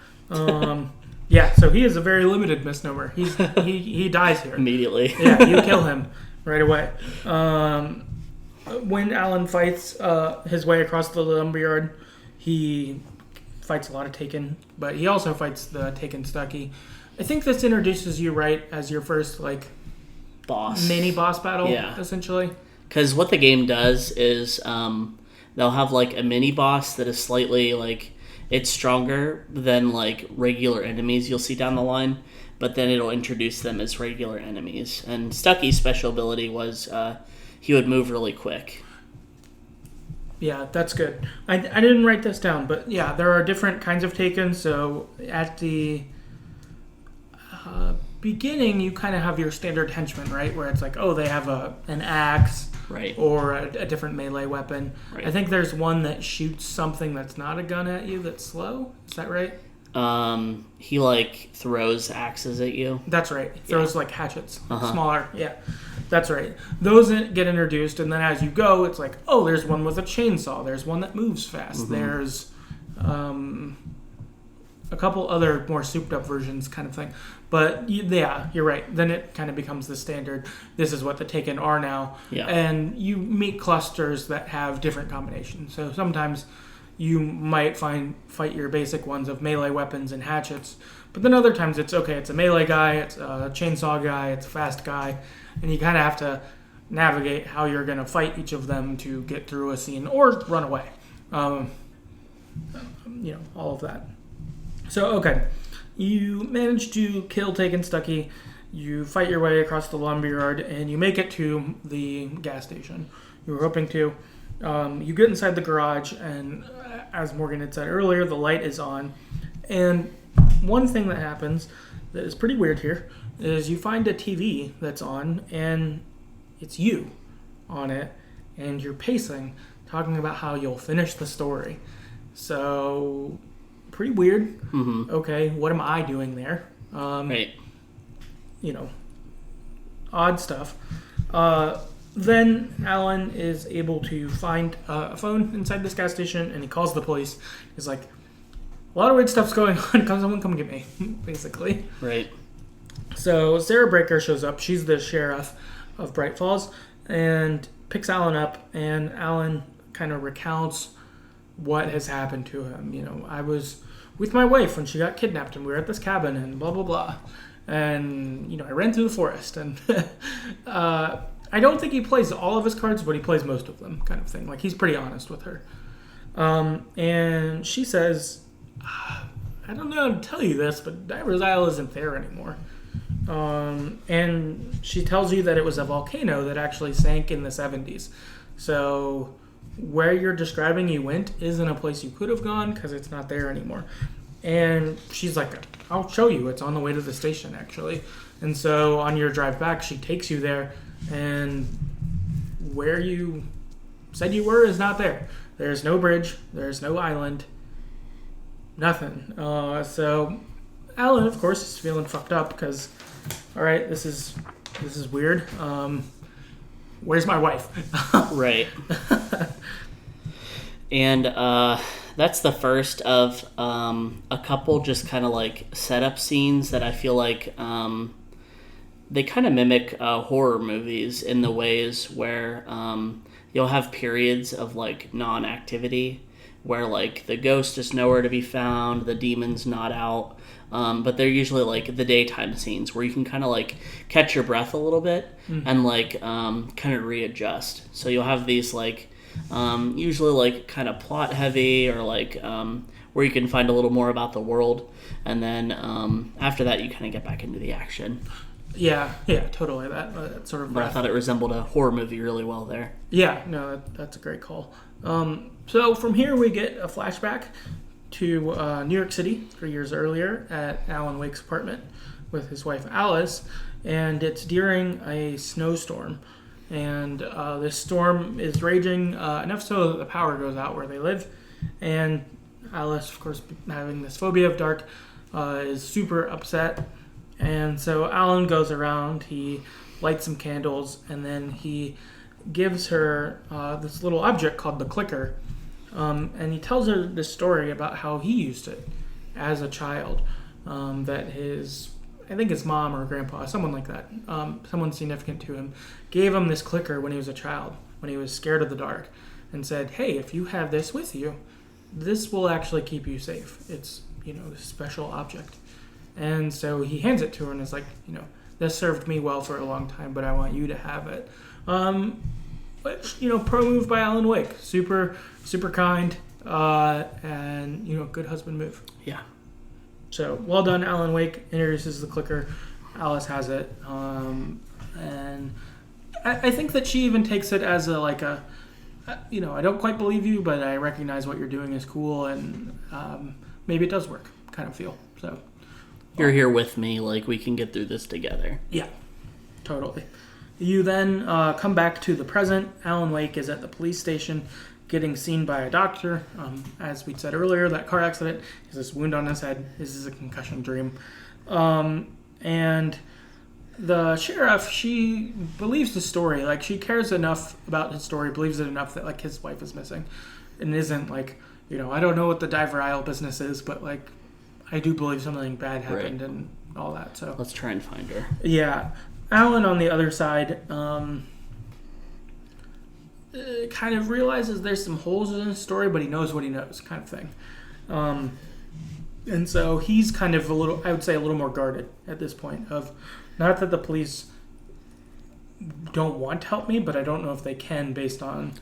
Yeah, so he is a very limited misnomer. He dies here. Immediately. Yeah, you kill him right away. When Alan fights his way across the lumberyard, he fights a lot of Taken, but he also fights the Taken Stucky. I think this introduces you right as your first boss, mini boss battle, yeah, essentially. Because what the game does is they'll have a mini boss that is slightly it's stronger than regular enemies you'll see down the line, but then it'll introduce them as regular enemies. And Stucky's special ability was he would move really quick. Yeah, that's good. I didn't write this down, but yeah, there are different kinds of Taken. So at the beginning, you kind of have your standard henchmen, right? Where it's they have an axe, right, or a different melee weapon. Right. I think there's one that shoots something that's not a gun at you that's slow. Is that right? He throws axes at you. That's right. He throws hatchets, Uh-huh. smaller. Yeah, that's right. Those get introduced, and then as you go, it's there's one with a chainsaw. There's one that moves fast. Mm-hmm. There's a couple other more souped up versions, kind of thing. But yeah, you're right. Then it kind of becomes the standard. This is what the Taken are now. Yeah. And you meet clusters that have different combinations. So sometimes you might fight your basic ones of melee weapons and hatchets, but then other times it's a melee guy, it's a chainsaw guy, it's a fast guy, and you kind of have to navigate how you're going to fight each of them to get through a scene or run away. All of that. So, you manage to kill Taken Stucky, you fight your way across the lumberyard, and you make it to the gas station you were hoping to. You get inside the garage, and as Morgan had said earlier, the light is on. And one thing that happens that is pretty weird here is you find a TV that's on, and it's you on it, and you're pacing, talking about how you'll finish the story. So, pretty weird. Mm-hmm. Okay, what am I doing there? Right. Odd stuff. Then Alan is able to find a phone inside this gas station, and he calls the police. He's like, a lot of weird stuff's going on. Someone come get me, basically. Right. So Sarah Breaker shows up. She's the sheriff of Bright Falls, and picks Alan up, and Alan kind of recounts what has happened to him. I was with my wife when she got kidnapped, and we were at this cabin, and blah, blah, blah. And, I ran through the forest, and I don't think he plays all of his cards, but he plays most of them, kind of thing. He's pretty honest with her. And she says, I don't know how to tell you this, but Diver's Isle isn't there anymore. And she tells you that it was a volcano that actually sank in the 70s. So where you're describing you went isn't a place you could have gone because it's not there anymore. And she's like, I'll show you. It's on the way to the station, actually. And so on your drive back, she takes you there, and where you said you were is not there. There's no bridge. There's no island. Nothing. So Alan, of course, is feeling fucked up because, all right, this is weird. Where's my wife? Right. And that's the first of a couple just kind of setup scenes that I feel like they kind of mimic horror movies in the ways where you'll have periods of non-activity where like the ghost is nowhere to be found, the demon's not out. But they're usually like the daytime scenes where you can kind of like catch your breath a little bit and like kind of readjust. So you'll have these like usually like kind of plot heavy or like where you can find a little more about the world, and then after that you kind of get back into the action. Yeah, totally. That sort of. But I thought it resembled a horror movie really well there. Yeah, no, that's a great call. So from here we get a flashback to New York City 3 years earlier at Alan Wake's apartment with his wife Alice, and it's during a snowstorm. And this storm is raging enough so that the power goes out where they live. And Alice, of course, having this phobia of dark, is super upset. And so Alan goes around, he lights some candles, and then he gives her this little object called the clicker. And he tells her this story about how he used it as a child. That I think his mom or grandpa, someone like that, someone significant to him, gave him this clicker when he was a child, when he was scared of the dark, and said, hey, if you have this with you, this will actually keep you safe. It's, this special object. And so he hands it to her and is like, this served me well for a long time, but I want you to have it. Which, pro move by Alan Wake. Super, super kind, and, good husband move. Yeah. So, well done, Alan Wake. Introduces the clicker. Alice has it. And I think that she even takes it as I don't quite believe you, but I recognize what you're doing is cool, and maybe it does work kind of feel. So you're here with me, like we can get through this together. Yeah, totally. You then come back to the present. Alan Wake is at the police station getting seen by a doctor. As we said earlier, that car accident, he has this wound on his head. This is a concussion dream. And the sheriff, she believes the story. Like, she cares enough about his story, believes it enough that, like, his wife is missing. And isn't, like, I don't know what the diver aisle business is, but, like, I do believe something bad happened and all that. So let's try and find her. Yeah. Alan, on the other side, kind of realizes there's some holes in his story, but he knows what he knows, kind of thing. And so he's kind of a little more guarded at this point. Of not that the police don't want to help me, but I don't know if they can based on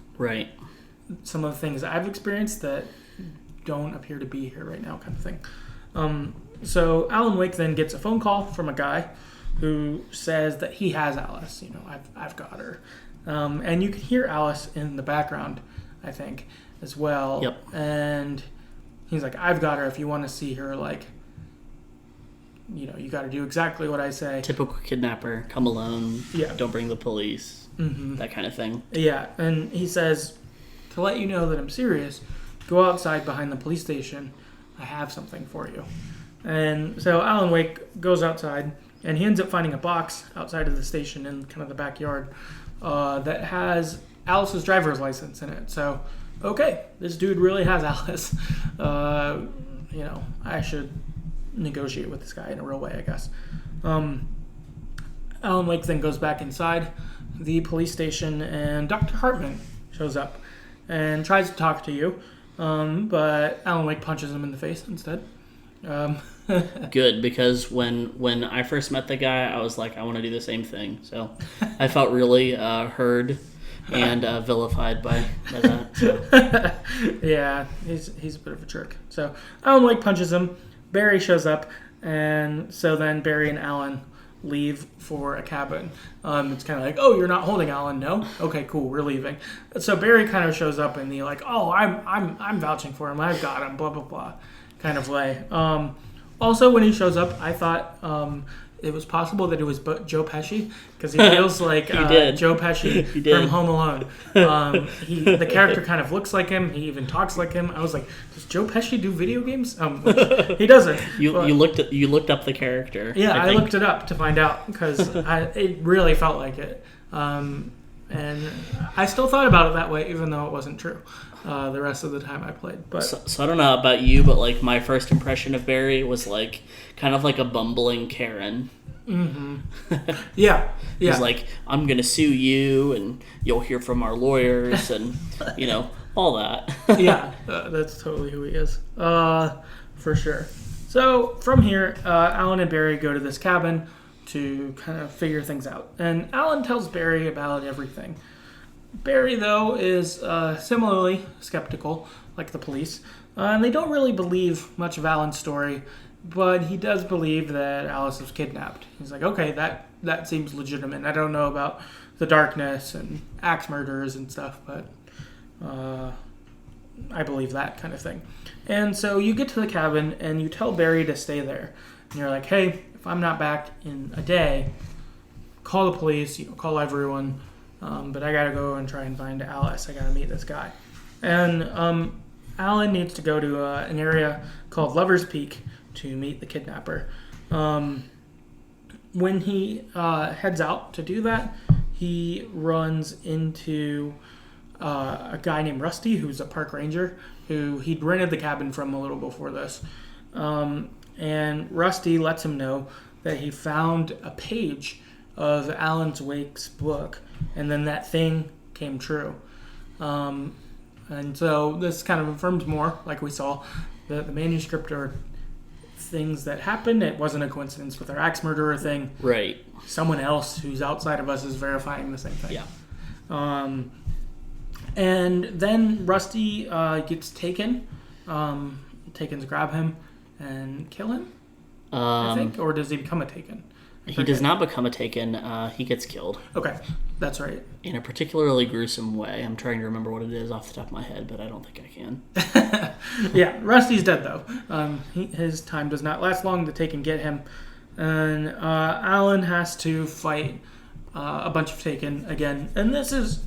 some of the things I've experienced that don't appear to be here right now, kind of thing. So Alan Wake then gets a phone call from a guy who says that he has Alice. I've got her. And you can hear Alice in the background, I think, as well. Yep. And he's like, I've got her. If you want to see her, like, you got to do exactly what I say. Typical kidnapper, come alone. Yeah. Don't bring the police. Mm-hmm. That kind of thing. Yeah. And he says, to let you know that I'm serious, go outside behind the police station. I have something for you. And so Alan Wake goes outside, and he ends up finding a box outside of the station in kind of the backyard that has Alice's driver's license in it. So, okay, this dude really has Alice. I should negotiate with this guy in a real way, I guess. Alan Wake then goes back inside the police station, and Dr. Hartman shows up and tries to talk to you, but Alan Wake punches him in the face instead. Good, because when I first met the guy, I was like, I want to do the same thing. So I felt really heard and vilified by that. So. Yeah, he's a bit of a jerk. So Alan Wake punches him. Barry shows up, and so then Barry and Alan leave for a cabin. It's kind of like, oh, you're not holding Alan, no? Okay, cool, we're leaving. So Barry kind of shows up in the like, oh, I'm vouching for him. I've got him. Blah blah blah, kind of way. Also, when he shows up, I thought it was possible that it was Joe Pesci, because he feels like Joe Pesci from Home Alone. The character kind of looks like him. He even talks like him. I was like, does Joe Pesci do video games? He doesn't. You looked up the character. Yeah, I looked it up to find out, because it really felt like it. And I still thought about it that way, even though it wasn't true. The rest of the time I played, but so I don't know about you, but like my first impression of Barry was like kind of like a bumbling Karen. Mm-hmm. Yeah. He's like, I'm gonna sue you, and you'll hear from our lawyers, and all that. Yeah, that's totally who he is. For sure. So from here, Alan and Barry go to this cabin to kind of figure things out. And Alan tells Barry about everything. Barry, though, is similarly skeptical, like the police. And they don't really believe much of Alan's story, but he does believe that Alice was kidnapped. He's like, okay, that seems legitimate. I don't know about the darkness and axe murders and stuff, but I believe that kind of thing. And so you get to the cabin and you tell Barry to stay there. And you're like, hey, if I'm not back in a day, call the police, call everyone, but I gotta go and try and find Alice. I gotta meet this guy. And Alan needs to go to an area called Lover's Peak to meet the kidnapper. When he heads out to do that, he runs into a guy named Rusty, who's a park ranger, who he'd rented the cabin from a little before this. And Rusty lets him know that he found a page of Alan Wake's book, and then that thing came true. And so this kind of affirms more, like we saw, that the manuscript are things that happened. It wasn't a coincidence with our axe murderer thing. Right. Someone else who's outside of us is verifying the same thing. Yeah. And then Rusty gets taken. Takens grab him and kill him, I think. Or does he become a Taken? He does not become a Taken. He gets killed. Okay, that's right. In a particularly gruesome way. I'm trying to remember what it is off the top of my head, but I don't think I can. Yeah, Rusty's dead, though. His time does not last long. The Taken get him. And Alan has to fight a bunch of Taken again. And this is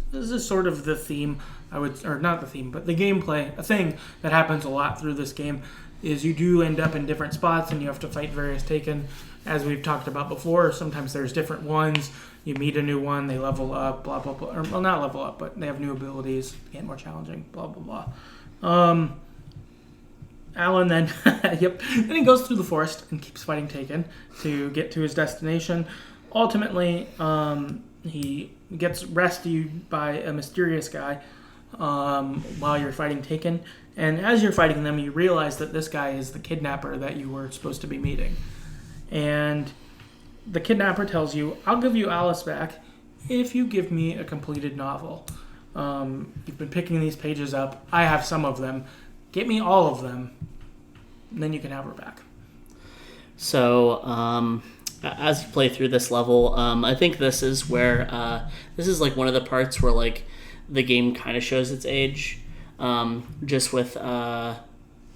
sort of the theme, or not the theme, but the gameplay. A thing that happens a lot through this game is you do end up in different spots and you have to fight various Taken. As we've talked about before, sometimes there's different ones. You meet a new one, they level up, blah, blah, blah. Or, well, not level up, but they have new abilities, get more challenging, blah, blah, blah. Alan then, then he goes through the forest and keeps fighting Taken to get to his destination. Ultimately, he gets rescued by a mysterious guy while you're fighting Taken. And as you're fighting them, you realize that this guy is the kidnapper that you were supposed to be meeting. And the kidnapper tells you, I'll give you Alice back if you give me a completed novel. You've been picking these pages up. I have some of them. Get me all of them. And then you can have her back. So, as you play through this level, I think this is where, this is like one of the parts where like the game kind of shows its age. Just with,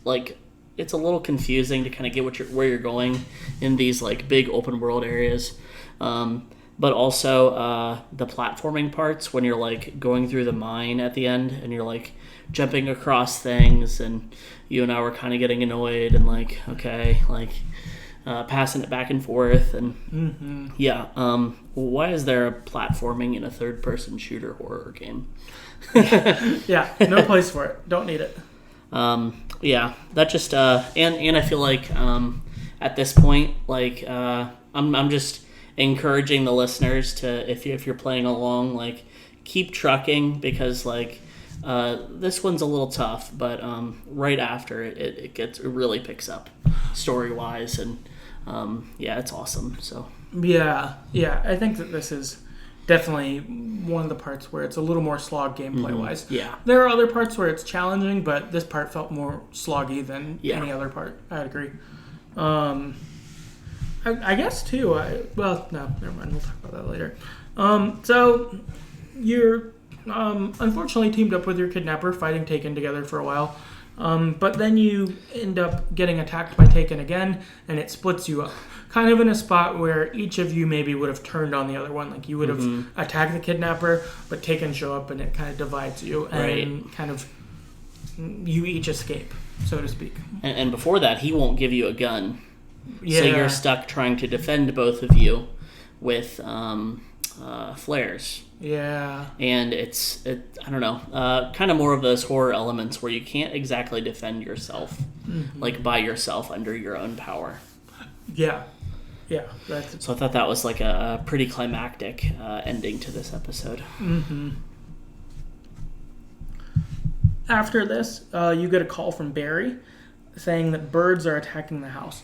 like, it's a little confusing to kind of get where you're going in these like big open world areas. But also the platforming parts when you're like going through the mine at the end and you're like jumping across things and you and I were kind of getting annoyed and like, okay, like passing it back and forth. And why is there a platforming in a third person shooter horror game? Yeah, no place for it. Don't need it. That just and I feel like at this point, like I'm just encouraging the listeners to, if you're playing along, like keep trucking, because like this one's a little tough, but right after it really picks up story wise, and it's awesome. So yeah, I think that this is definitely one of the parts where it's a little more slog gameplay wise. Yeah. There are other parts where it's challenging, but this part felt more sloggy than any other part. I'd agree. I guess too, no, never mind. We'll talk about that later. So you're unfortunately teamed up with your kidnapper, fighting Taken together for a while. But then you end up getting attacked by Taken again, and it splits you up. Kind of in a spot where each of you maybe would have turned on the other one. Like you would have attacked the kidnapper, but Taken show up and it kind of divides you. And kind of you each escape, so to speak. And before that, he won't give you a gun. Yeah. So you're stuck trying to defend both of you with flares. Yeah. And I don't know, kind of more of those horror elements where you can't exactly defend yourself, like by yourself under your own power. Yeah. So I thought that was like a pretty climactic ending to this episode. After this, you get a call from Barry saying that birds are attacking the house,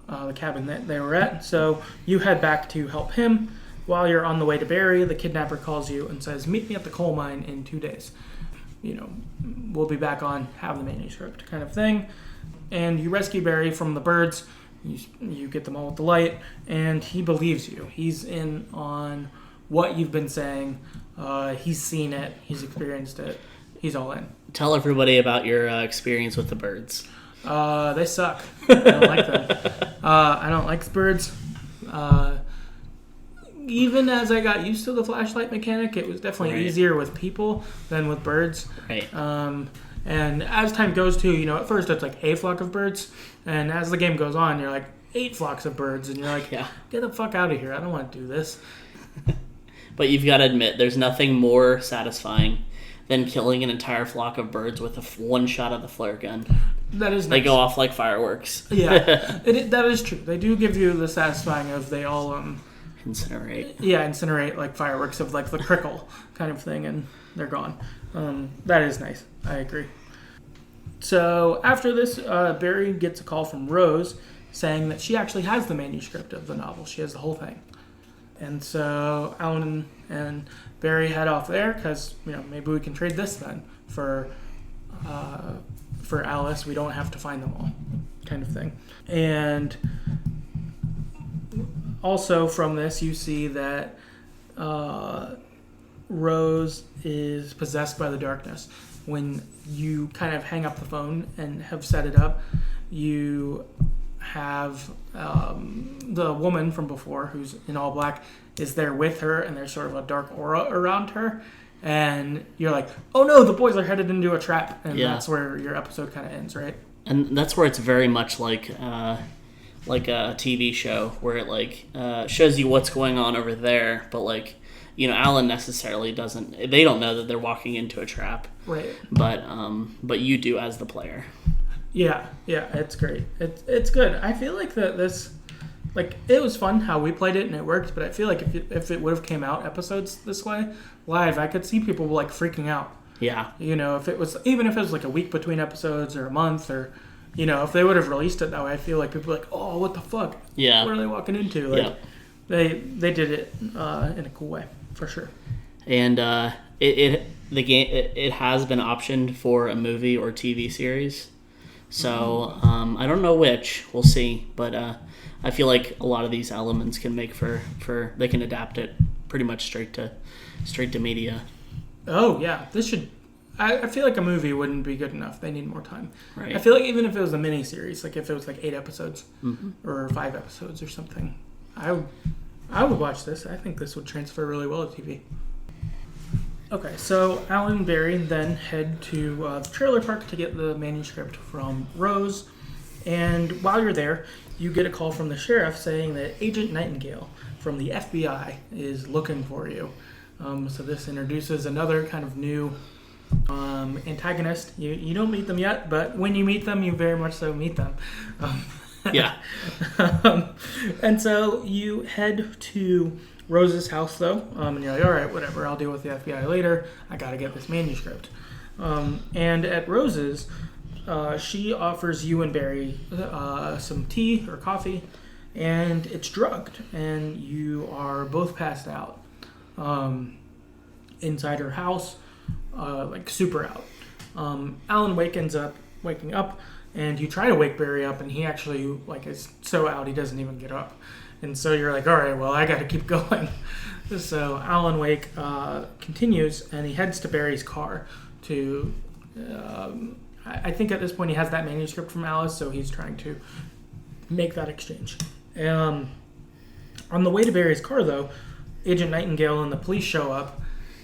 the cabin that they were at. So you head back to help him. While you're on the way to Barry, the kidnapper calls you and says, meet me at the coal mine in 2 days. We'll be back on, have the manuscript kind of thing. And you rescue Barry from the birds. You get them all with the light, and he believes you. He's in on what you've been saying. He's seen it. He's experienced it. He's all in. Tell everybody about your experience with the birds. They suck. I don't like them. I don't like birds. Even as I got used to the flashlight mechanic, it was definitely easier with people than with birds. Right. And as time goes too, at first it's like a flock of birds, and as the game goes on, you're like 8 flocks of birds, and you're like, get the fuck out of here. I don't want to do this. But you've got to admit, there's nothing more satisfying than killing an entire flock of birds with one shot of the flare gun. That is nice. They go off like fireworks. Yeah, that is true. They do give you the satisfying of they all incinerate. Yeah, incinerate like fireworks of like the crickle kind of thing, and they're gone. That is nice. I agree. So after this, Barry gets a call from Rose saying that she actually has the manuscript of the novel. She has the whole thing. And so Alan and Barry head off there because maybe we can trade this then for Alice. We don't have to find them all, kind of thing. And also from this, you see that Rose is possessed by the darkness. When you kind of hang up the phone and have set it up, you have the woman from before, who's in all black, is there with her, and there's sort of a dark aura around her. And you're like, oh no, the boys are headed into a trap. And that's where your episode kind of ends, right? And that's where it's very much like a TV show, where it shows you what's going on over there, but Alan necessarily doesn't. They don't know that they're walking into a trap, right? But you do as the player. Yeah, it's great. It's good. I feel like this, it was fun how we played it and it worked. But I feel like if it would have came out episodes this way live, I could see people freaking out. Yeah. If it was a week between episodes or a month or. If they would have released it that way, I feel like people are like, oh, what the fuck? Yeah. What are they walking into? They did it in a cool way, for sure. And it has been optioned for a movie or TV series. So I don't know which. We'll see. But I feel like a lot of these elements can make for they can adapt it pretty much straight to media. Oh yeah, this should. I feel like a movie wouldn't be good enough. They need more time. Right. I feel like even if it was a mini series, if it was 8 episodes or 5 episodes or something, I would watch this. I think this would transfer really well to TV. Okay, so Alan and Barry then head to the trailer park to get the manuscript from Rose. And while you're there, you get a call from the sheriff saying that Agent Nightingale from the FBI is looking for you. So this introduces another kind of new antagonist. You don't meet them yet, but when you meet them, you very much so meet them. Yeah. And so you head to Rose's house, though, and you're like, all right, whatever, I'll deal with the FBI later. I got to get this manuscript. And at Rose's, she offers you and Barry some tea or coffee, and it's drugged, and you are both passed out inside her house. Super out. Alan waking up, and you try to wake Barry up, and he actually is so out he doesn't even get up. And so you're like, all right, well, I got to keep going. So Alan Wake continues, and he heads to Barry's car to. I think at this point he has that manuscript from Alice, so he's trying to make that exchange. On the way to Barry's car, though, Agent Nightingale and the police show up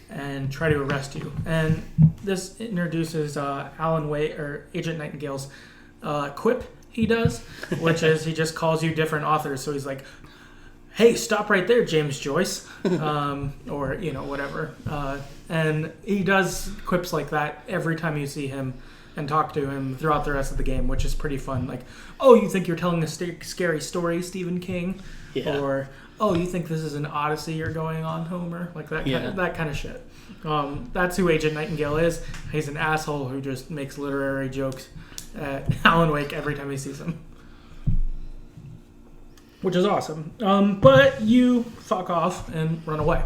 and try to arrest you. And this introduces Agent Nightingale's quip he does, which is he just calls you different authors. So he's like, hey, stop right there, James Joyce, or whatever. And he does quips like that every time you see him and talk to him throughout the rest of the game, which is pretty fun. Like, oh, you think you're telling a scary story, Stephen King? Yeah. Or, oh, you think this is an Odyssey you're going on, Homer? Like that kind of shit. That's who Agent Nightingale is. He's an asshole who just makes literary jokes at Alan Wake every time he sees him. Which is awesome. But you fuck off and run away.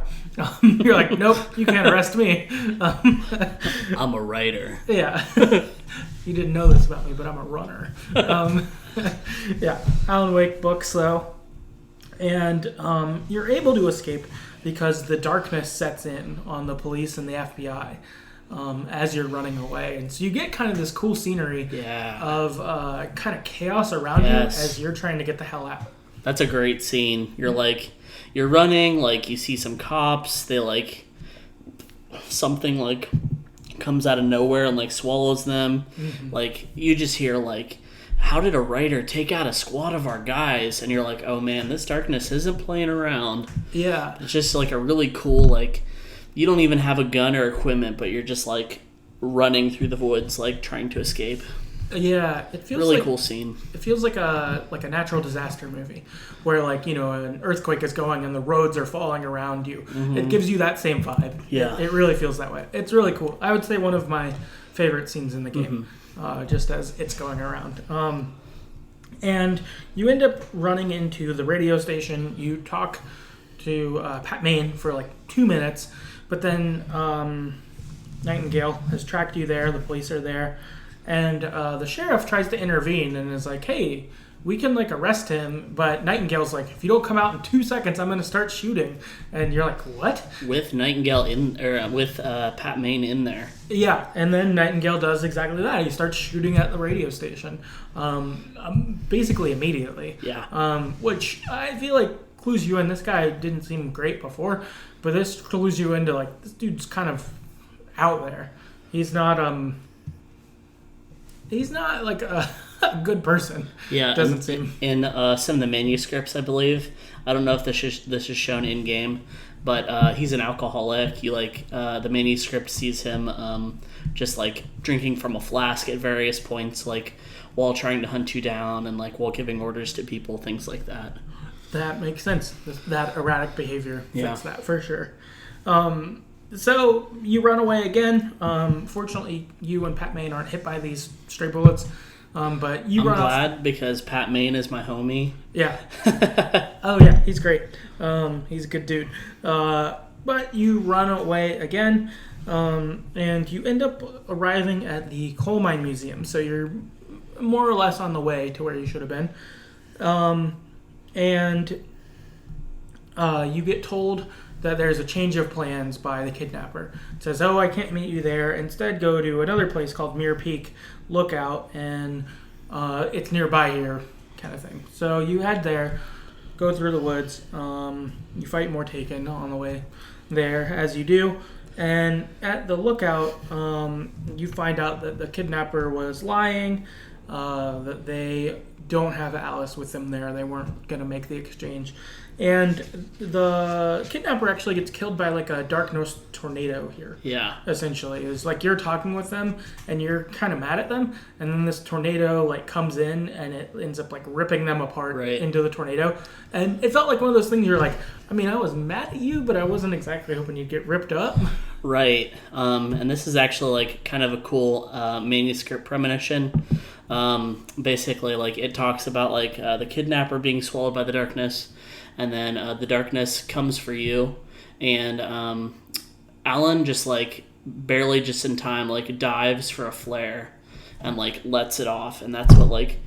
You're like, nope, you can't arrest me. I'm a writer. Yeah. You didn't know this about me, but I'm a runner. Yeah, Alan Wake books, though. And you're able to escape because the darkness sets in on the police and the FBI as you're running away. And so you get kind of this cool scenery of kind of chaos around you as you're trying to get the hell out. That's a great scene. You're running, like, you see some cops, they, like, something, like, comes out of nowhere and, like, swallows them. Mm-hmm. Like, you just hear, like, how did a writer take out a squad of our guys? And you're like, oh, man, this darkness isn't playing around. Yeah. It's just, like, a really cool, like, you don't even have a gun or equipment, but you're just, like, running through the woods, like, trying to escape. Yeah, it feels really like, cool scene. It feels like a natural disaster movie where, like, you know, an earthquake is going and the roads are falling around you. Mm-hmm. It gives you that same vibe. Yeah, it really feels that way. It's really cool. I would say one of my favorite scenes in the game, just as it's going around. And you end up running into the radio station. You talk to Pat Maine for like 2 minutes, but then Nightingale has tracked you there. The police are there. And the sheriff tries to intervene and is like, hey, we can, like, arrest him. But Nightingale's like, if you don't come out in 2 seconds, I'm going to start shooting. And you're like, what? With Nightingale with Pat Maine in there. Yeah, and then Nightingale does exactly that. He starts shooting at the radio station, basically immediately. Yeah. Which I feel like clues you in. This guy didn't seem great before, but this clues you into, like, this dude's kind of out there. He's not like a good person. Yeah, doesn't seem. In some of the manuscripts, I believe. I don't know if this is shown in game, but he's an alcoholic. You the manuscript sees him just like drinking from a flask at various points, like while trying to hunt you down and like while giving orders to people, things like that. That makes sense. That erratic behavior fits that for sure. So you run away again. Fortunately, you and Pat Maine aren't hit by these stray bullets. But you run off. I'm glad because Pat Maine is my homie. Yeah. Oh yeah, he's great. He's a good dude. But you run away again, and you end up arriving at the coal mine museum. So you're more or less on the way to where you should have been. And you get told that there's a change of plans by the kidnapper. It says, oh, I can't meet you there. Instead, go to another place called Mirror Peak Lookout, and it's nearby here, kind of thing. So you head there, go through the woods. You fight Mortaken on the way there, as you do. And at the lookout, you find out that the kidnapper was lying, that they don't have Alice with them there. They weren't going to make the exchange. And the kidnapper actually gets killed by like a dark nose tornado here. Yeah. Essentially. It's like you're talking with them and you're kind of mad at them. And then this tornado like comes in and it ends up like ripping them apart into the tornado. And it felt like one of those things you're like, I mean, I was mad at you, but I wasn't exactly hoping you'd get ripped up. Right. And this is actually like kind of a cool manuscript premonition. Basically, like it talks about like the kidnapper being swallowed by the darkness. And then the darkness comes for you, and Alan just like barely just in time like dives for a flare, and like lets it off, and that's what like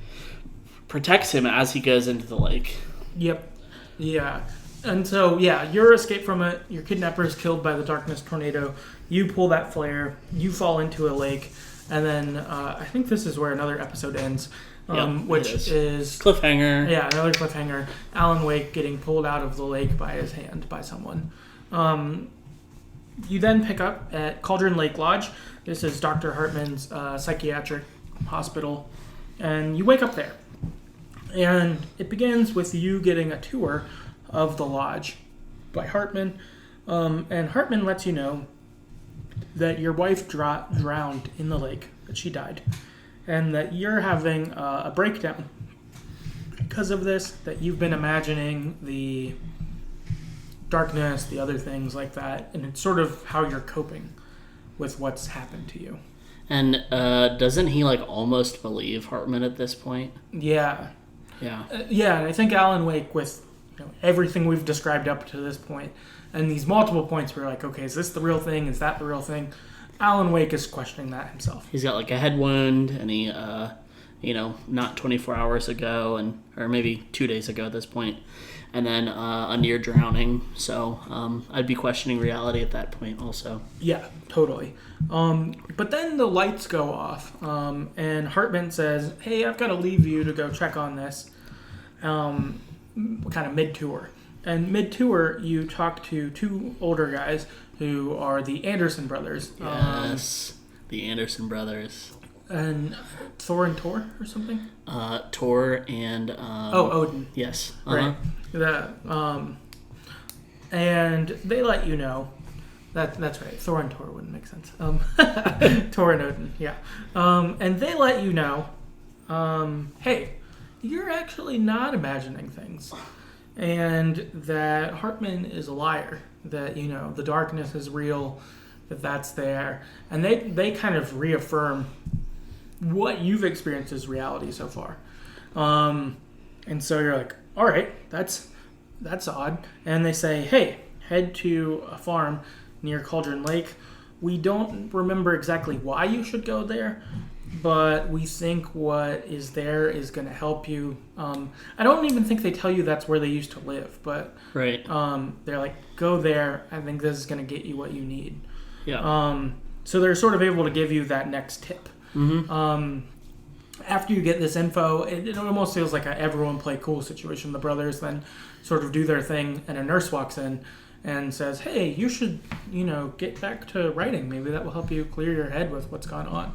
protects him as he goes into the lake. Yep. Yeah. And so your escape from it. Your kidnapper is killed by the darkness tornado. You pull that flare. You fall into a lake, and then I think this is where another episode ends. Which is cliffhanger. Yeah, another cliffhanger. Alan Wake getting pulled out of the lake by his hand by someone. You then pick up at Cauldron Lake Lodge. This is Dr. Hartman's psychiatric hospital, and you wake up there. And it begins with you getting a tour of the lodge by Hartman, and Hartman lets you know that your wife drowned in the lake that she died, and that you're having a breakdown because of this, that you've been imagining the darkness, the other things like that, and it's sort of how you're coping with what's happened to you. And doesn't he like almost believe Hartman at this point? Yeah. Yeah. Yeah, and I think Alan Wake, with everything we've described up to this point, and these multiple points where you're like, okay, is this the real thing? Is that the real thing? Alan Wake is questioning that himself. He's got like a head wound, and he, not 24 hours ago, or maybe 2 days ago at this point, and then a near drowning. So I'd be questioning reality at that point also. Yeah, totally. But then the lights go off, and Hartman says, hey, I've got to leave you to go check on this, kind of mid-tour. And mid-tour, you talk to two older guys who are the Anderson brothers. Yes, the Anderson brothers. And Thor and Tor or something? Tor and... Odin. Yes. Right. And they let you know... That's right. Thor and Tor wouldn't make sense. Tor and Odin, yeah. And they let you know, hey, you're actually not imagining things. And that Hartman is a liar. That, the darkness is real, that's there. And they kind of reaffirm what you've experienced as reality so far. And so you're like, all right, that's odd. And they say, hey, head to a farm near Cauldron Lake. We don't remember exactly why you should go there, but we think what is there is going to help you. I don't even think they tell you that's where they used to live, but right. They're like, go there. I think this is going to get you what you need. Yeah. So they're sort of able to give you that next tip. Mm-hmm. After you get this info, it almost feels like a everyone play cool situation. The brothers then sort of do their thing, and a nurse walks in and says, hey, you should, get back to writing. Maybe that will help you clear your head with what's gone on.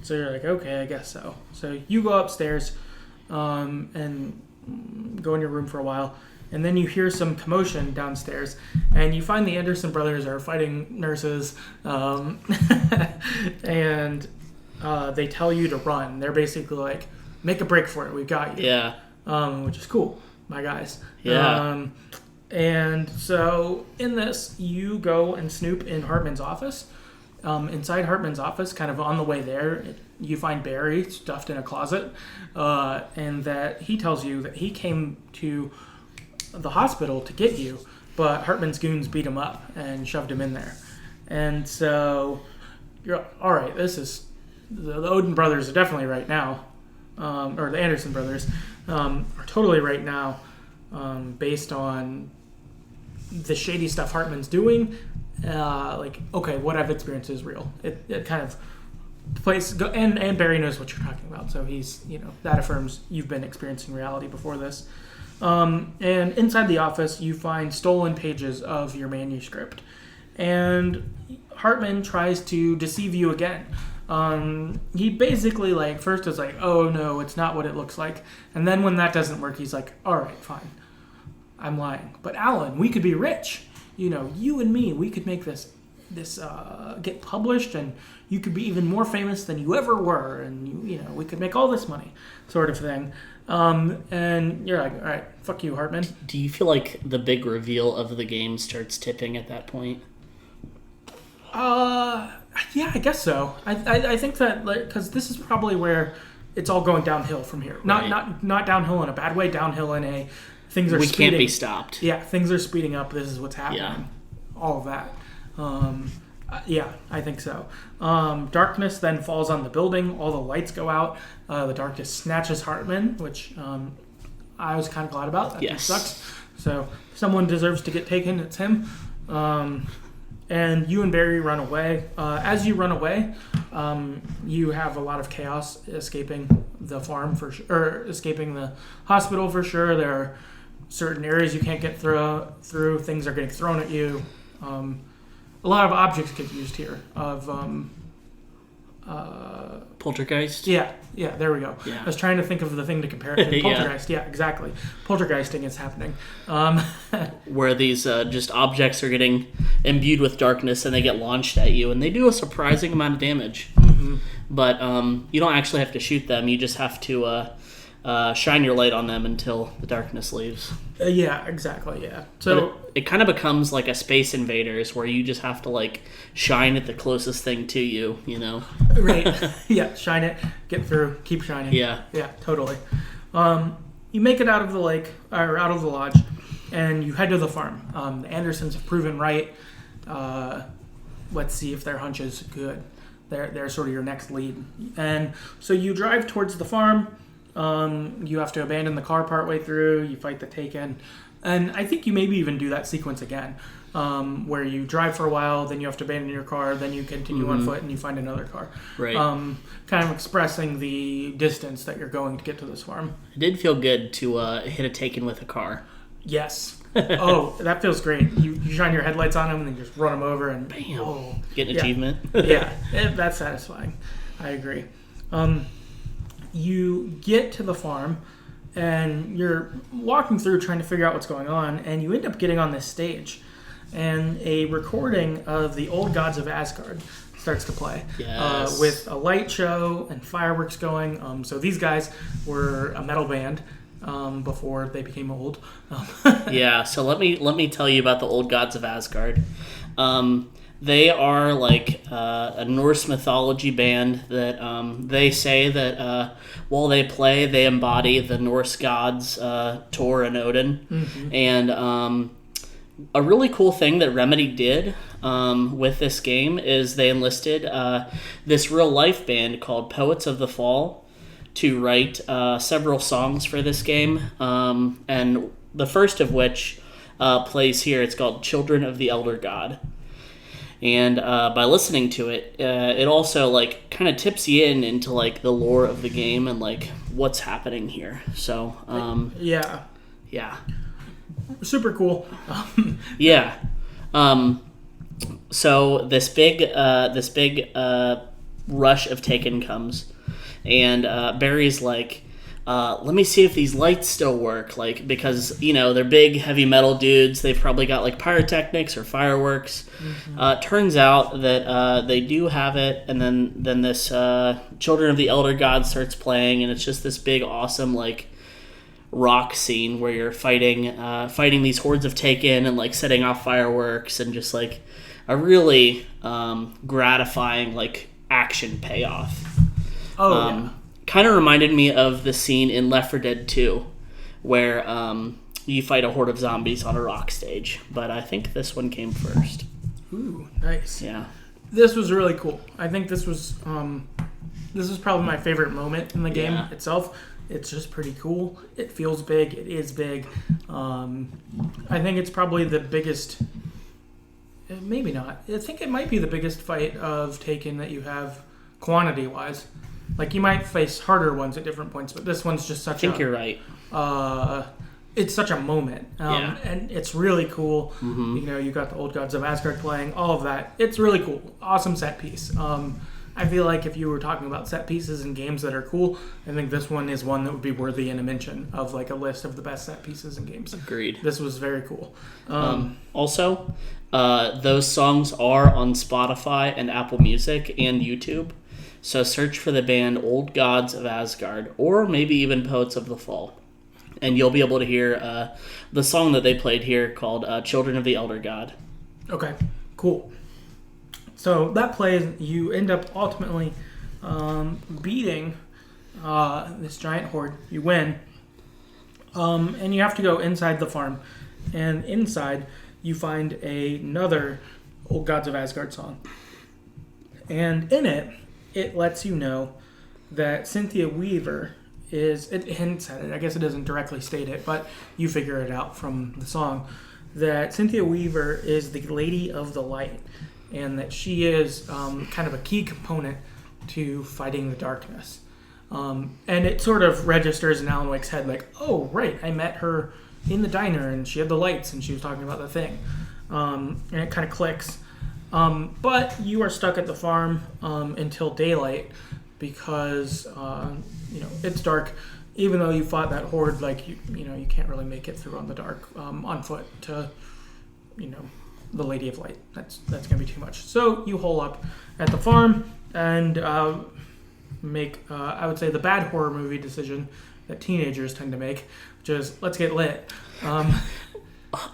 So you're like, okay, I guess so. So you go upstairs and go in your room for a while, and then you hear some commotion downstairs, and you find the Anderson brothers are fighting nurses, and they tell you to run. They're basically like, make a break for it. We got you. Yeah. Which is cool, my guys. Yeah. And so in this, you go and snoop in Hartman's office. Inside Hartman's office, kind of on the way there, you find Barry stuffed in a closet, and that he tells you that he came to the hospital to get you, but Hartman's goons beat him up and shoved him in there. And so you're like, all right, this is... The Odin brothers are definitely right now, or the Anderson brothers are totally right now, based on the shady stuff Hartman's doing. Okay, what I've experienced is real. It kind of plays, and Barry knows what you're talking about, so he's, that affirms you've been experiencing reality before this. And inside the office, you find stolen pages of your manuscript, and Hartman tries to deceive you again. He basically first is like, oh no, it's not what it looks like. And then when that doesn't work, he's like, all right, fine. I'm lying. But Alan, we could be rich. You and me, we could make this get published, and you could be even more famous than you ever were. And we could make all this money, sort of thing. And you're like, all right, fuck you, Hartman. Do you feel like the big reveal of the game starts tipping at that point? Yeah, I guess so. I think that, because this is probably where it's all going downhill from here. Not downhill in a bad way. Downhill in a things are. We speeding. Can't be stopped. Yeah, things are speeding up. This is what's happening. Yeah. All of that. Yeah, I think so. Darkness then falls on the building. All the lights go out. The darkness snatches Hartman, which I was kind of glad about. That yes. Sucks. So someone deserves to get taken. It's him. And you and Barry run away. As you run away, you have a lot of chaos escaping the farm or escaping the hospital for sure. There are certain areas you can't get through. Things are getting thrown at you. A lot of objects get used here. Poltergeist? Yeah, there we go. Yeah. I was trying to think of the thing to compare it to. Poltergeist, yeah, exactly. Poltergeisting is happening. Where these just objects are getting imbued with darkness and they get launched at you, and they do a surprising amount of damage. Mm-hmm. But you don't actually have to shoot them. You just have to shine your light on them until the darkness leaves. Yeah, exactly, yeah. So it kind of becomes like a Space Invaders where you just have to like shine at the closest thing to you, you know? Right. Yeah, shine it, get through, keep shining. Yeah. Yeah, totally. You make it out of the lake, or out of the lodge, and you head to the farm. The Andersons have proven right. Let's see if their hunch is good. They're sort of your next lead. And so you drive towards the farm. You have to abandon the car partway through. You fight the Taken. And I think you maybe even do that sequence again, where you drive for a while, then you have to abandon your car, then you continue on foot and you find another car. Right. Kind of expressing the distance that you're going to get to this farm. It did feel good to hit a Taken with a car. Yes. Oh, that feels great. You shine your headlights on them and then just run them over and bam. Whoa. Get an achievement. Yeah, that's satisfying. I agree. You get to the farm and you're walking through trying to figure out what's going on, and you end up getting on this stage, and a recording of the Old Gods of Asgard starts to play. Yes. With a light show and fireworks going. So these guys were a metal band before they became old. Yeah, so let me tell you about the Old Gods of Asgard. They are like a Norse mythology band that they say that while they play, they embody the Norse gods Thor and Odin. Mm-hmm. And a really cool thing that Remedy did with this game is they enlisted this real life band called Poets of the Fall to write several songs for this game. And the first of which plays here. It's called Children of the Elder God. And by listening to it, it also like kind of tips you into like the lore of the game and like what's happening here. So yeah, super cool. Yeah. So this big rush of Taken comes, and Barry's like, let me see if these lights still work, like, because, you know, they're big, heavy metal dudes. They've probably got, like, pyrotechnics or fireworks. Mm-hmm. Turns out that they do have it, and then this Children of the Elder God starts playing, and it's just this big, awesome, like, rock scene where you're fighting these hordes of Taken and, like, setting off fireworks, and just, like, a really gratifying, like, action payoff. Oh, yeah. Kind of reminded me of the scene in Left 4 Dead 2 where you fight a horde of zombies on a rock stage. But I think this one came first. Ooh, nice. Yeah. This was really cool. I think this was probably my favorite moment in the game itself. It's just pretty cool. It feels big. It is big. I think it's probably the biggest... Maybe not. I think it might be the biggest fight of Taken that you have quantity-wise. Like, you might face harder ones at different points, but this one's just such I think you're right. It's such a moment. And it's really cool. Mm-hmm. You know, you got the Old Gods of Asgard playing, all of that. It's really cool. Awesome set piece. I feel like if you were talking about set pieces in games that are cool, I think this one is one that would be worthy in a mention of, like, a list of the best set pieces in games. Agreed. This was very cool. Also, those songs are on Spotify and Apple Music and YouTube. So search for the band Old Gods of Asgard, or maybe even Poets of the Fall. And you'll be able to hear the song that they played here called Children of the Elder God. Okay, cool. So that plays, you end up ultimately beating this giant horde. You win. And you have to go inside the farm. And inside, you find another Old Gods of Asgard song. And in it, it lets you know that Cynthia Weaver it hints at it. I guess it doesn't directly state it, but you figure it out from the song, that Cynthia Weaver is the Lady of the Light, and that she is kind of a key component to fighting the darkness. And it sort of registers in Alan Wake's head, like, oh, right, I met her in the diner, and she had the lights, and she was talking about the thing. And it kind of clicks. But you are stuck at the farm until daylight because it's dark. Even though you fought that horde, like you can't really make it through on the dark on foot to the Lady of Light. That's going to be too much. So you hole up at the farm and make, I would say, the bad horror movie decision that teenagers tend to make, which is, let's get lit.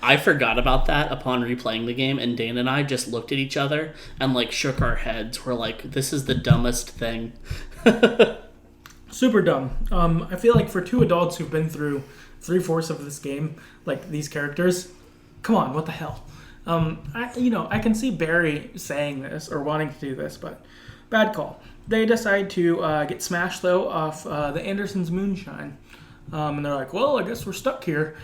I forgot about that upon replaying the game, and Dan and I just looked at each other and like shook our heads. We're like, this is the dumbest thing. Super dumb. I feel like for two adults who've been through 3/4 of this game, like these characters, come on, what the hell? I can see Barry saying this or wanting to do this, but bad call. They decide to get smashed, though, off the Andersons' moonshine. And they're like, well, I guess we're stuck here.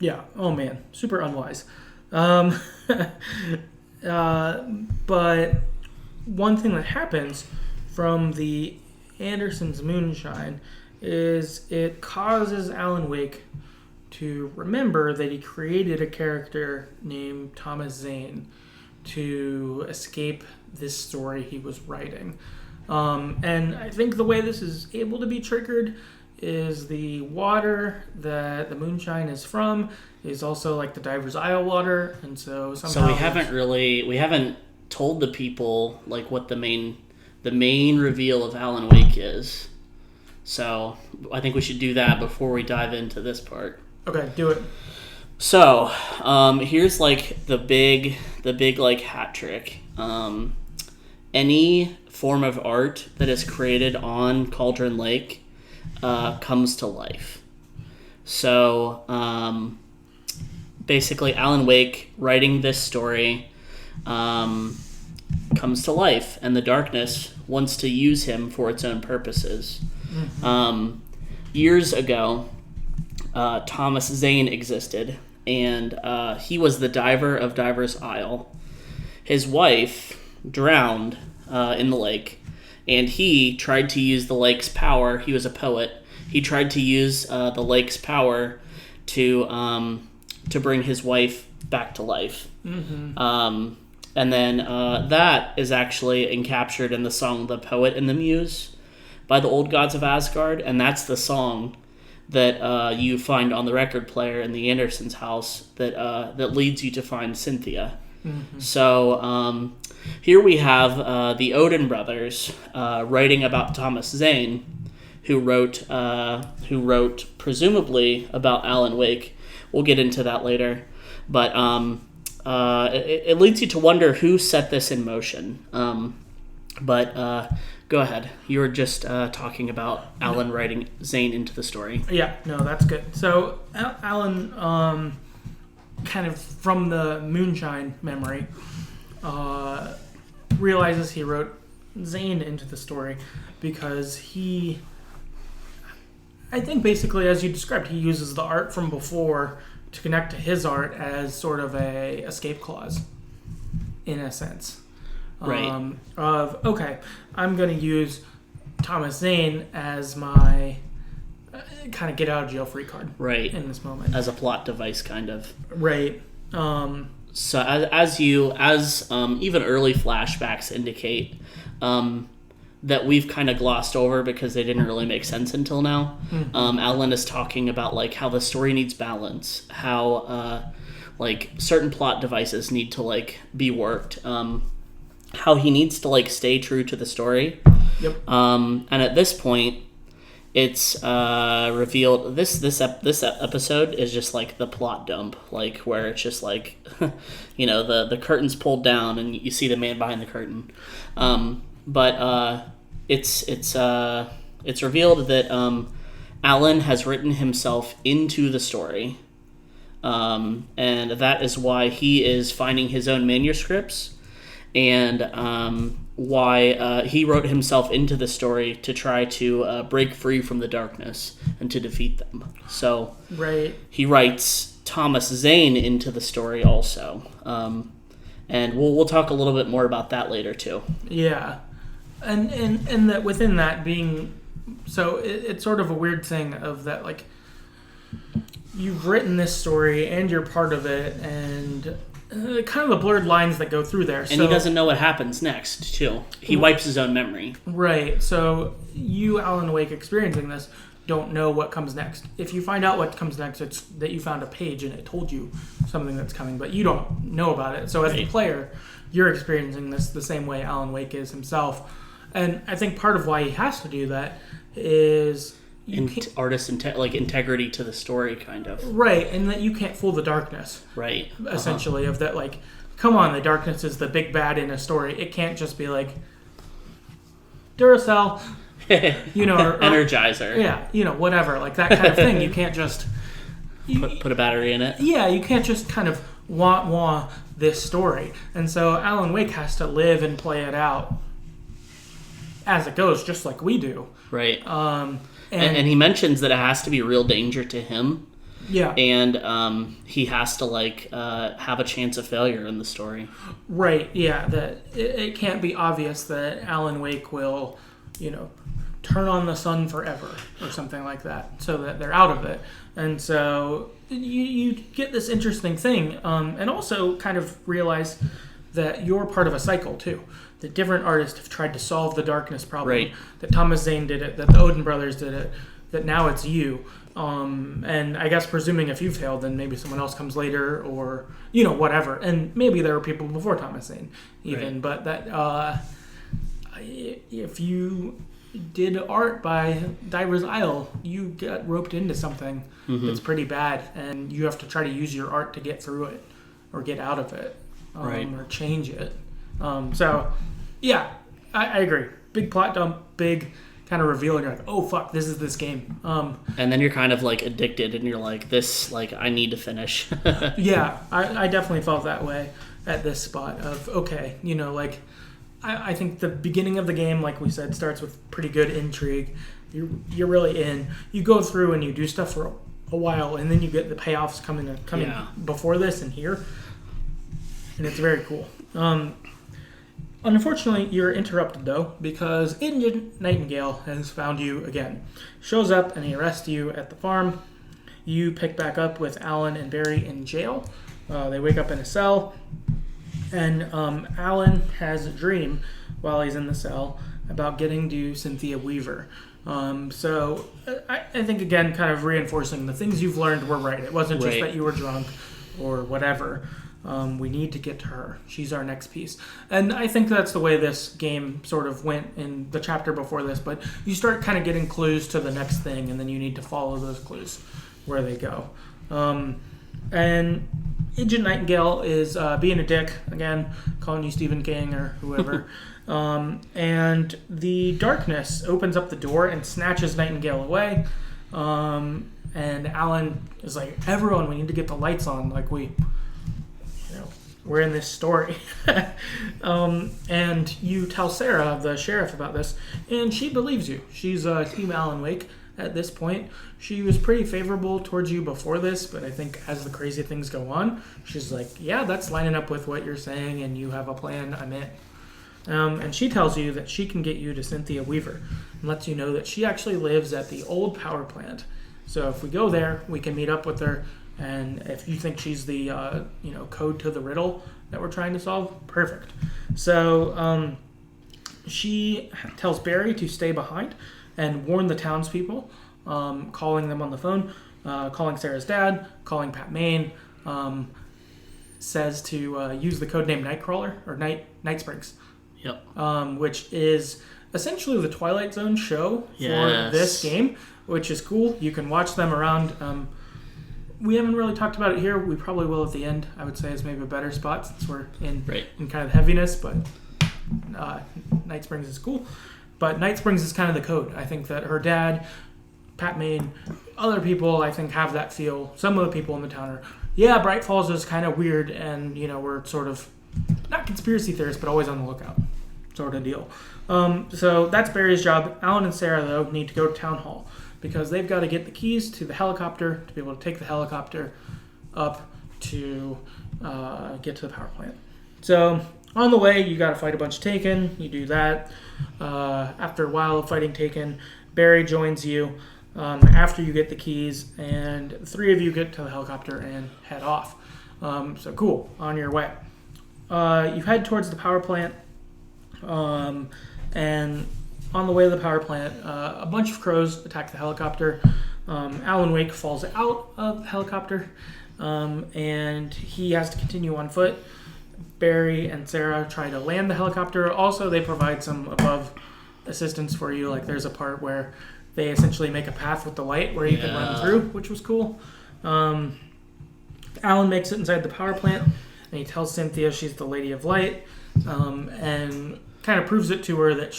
Yeah, oh man, super unwise. But one thing that happens from the Andersons' moonshine is it causes Alan Wake to remember that he created a character named Thomas Zane to escape this story he was writing. And I think the way this is able to be triggered is the water that the moonshine is from is also like the Diver's Isle water, and so somehow... So we haven't told the people like what the main reveal of Alan Wake is. So I think we should do that before we dive into this part. Okay, do it. So here's like the big like hat trick. Any form of art that is created on Cauldron Lake comes to life. So basically Alan Wake writing this story comes to life, and the darkness wants to use him for its own purposes. Mm-hmm. Years ago, Thomas Zane existed, and he was the diver of Diver's Isle. His wife drowned in the lake, and he tried to use the lake's power. He was a poet. He tried to use the lake's power to bring his wife back to life. Mm-hmm. And then that is actually encaptured in the song "The Poet and the Muse" by the Old Gods of Asgard, and that's the song that you find on the record player in the Andersons' house that leads you to find Cynthia. Mm-hmm. So here we have the Odin brothers writing about Thomas Zane, who wrote presumably about Alan Wake. We'll get into that later, but it leads you to wonder who set this in motion. But go ahead. You were just talking about Alan writing Zane into the story. Yeah, no, that's good. So Alan, kind of from the moonshine memory, realizes he wrote Zane into the story because I think basically, as you described, he uses the art from before to connect to his art as sort of a escape clause, in a sense. Right. Okay, I'm going to use Thomas Zane as my kind of get out of jail free card. Right. In this moment. As a plot device, kind of. Right. So as even early flashbacks indicate, that we've kind of glossed over because they didn't really make sense until now. Mm-hmm. Alan is talking about like how the story needs balance, how like certain plot devices need to like be worked, how he needs to like stay true to the story. Yep. And at this point, it's revealed this episode is just like the plot dump, like where it's just like the curtain's pulled down and you see the man behind the curtain. But it's revealed that Alan has written himself into the story, and that is why he is finding his own manuscripts, and why he wrote himself into the story to try to break free from the darkness and to defeat them. So right. He writes Thomas Zane into the story also, and we'll talk a little bit more about that later too. Yeah. And that within that being, so it's sort of a weird thing of that, like, you've written this story and you're part of it, and kind of the blurred lines that go through there. And he doesn't know what happens next, too. He wipes his own memory. Right. So you, Alan Wake, experiencing this, don't know what comes next. If you find out what comes next, it's that you found a page and it told you something that's coming, but you don't know about it. So as the player, you're experiencing this the same way Alan Wake is himself. And I think part of why he has to do that is integrity to the story, kind of. Right, and that you can't fool the darkness. Right. Essentially, of that, like, come on, the darkness is the big bad in a story. It can't just be like Duracell, or Energizer. Yeah, whatever, like that kind of thing. You can't just put a battery in it. Yeah, you can't just kind of wah this story. And so Alan Wake has to live and play it out as it goes, just like we do. Right. And he mentions that it has to be real danger to him. Yeah. And he has to have a chance of failure in the story. Right. Yeah. That it can't be obvious that Alan Wake will, turn on the sun forever or something like that, so that they're out of it. And so you get this interesting thing, and also kind of realize that you're part of a cycle too. That different artists have tried to solve the darkness problem. Right. That Thomas Zane did it. That the Odin brothers did it. That now it's you. And I guess presuming if you failed, then maybe someone else comes later, or whatever. And maybe there were people before Thomas Zane, even. Right. But that if you did art by Diver's Isle, you get roped into something that's pretty bad, and you have to try to use your art to get through it, or get out of it, or change it. So, yeah, I agree. Big plot dump, big kind of reveal, and you're like, oh, fuck, this is this game. And then you're kind of, addicted, and you're like, this, I need to finish. Yeah, I definitely felt that way at this spot of, okay, I think the beginning of the game, like we said, starts with pretty good intrigue. You're really in. You go through and you do stuff for a while, and then you get the payoffs coming before this and here. And it's very cool. Unfortunately, you're interrupted, though, because Agent Nightingale has found you again. Shows up and he arrests you at the farm. You pick back up with Alan and Barry in jail. They wake up in a cell, and Alan has a dream while he's in the cell about getting to Cynthia Weaver. So I think, again, kind of reinforcing the things you've learned were right. It wasn't just that you were drunk or whatever. We need to get to her. She's our next piece. And I think that's the way this game sort of went in the chapter before this, but you start kind of getting clues to the next thing, and then you need to follow those clues where they go. And Agent Nightingale is being a dick, again, calling you Stephen King or whoever. And the darkness opens up the door and snatches Nightingale away. And Alan is like, everyone, we need to get the lights on. We're in this story. And you tell Sarah, the sheriff, about this, and she believes you. She's Team Alan Wake at this point. She was pretty favorable towards you before this, but I think as the crazy things go on, she's like, yeah, that's lining up with what you're saying, and you have a plan, I'm in. And she tells you that she can get you to Cynthia Weaver, and lets you know that she actually lives at the old power plant. So if we go there, we can meet up with her. And if you think she's the code to the riddle that we're trying to solve, perfect. So she tells Barry to stay behind and warn the townspeople, calling them on the phone, calling Sarah's dad, calling Pat Maine, says to use the codename Nightcrawler or Night Springs. Yep. Which is essentially the Twilight Zone show for this game, which is cool. You can watch them around. We haven't really talked about it here. We probably will at the end. I would say is maybe a better spot since we're in kind of heaviness, but Night Springs is cool. But Night Springs is kind of the code. I think that her dad, Pat Maine, other people, I think, have that feel. Some of the people in the town are, Bright Falls is kind of weird, and, we're sort of, not conspiracy theorists, but always on the lookout sort of deal. So that's Barry's job. Alan and Sarah, though, need to go to Town Hall, because they've got to get the keys to the helicopter to be able to take the helicopter up to get to the power plant. So on the way, you got to fight a bunch of Taken. You do that. After a while of fighting Taken, Barry joins you after you get the keys, and the three of you get to the helicopter and head off. So cool, on your way. You head towards the power plant, and on the way to the power plant, a bunch of crows attack the helicopter. Alan Wake falls out of the helicopter, and he has to continue on foot. Barry and Sarah try to land the helicopter. Also, they provide some above assistance for you. Like there's a part where they essentially make a path with the light where you can run through, which was cool. Alan makes it inside the power plant, and he tells Cynthia she's the Lady of Light, and kind of proves it to her that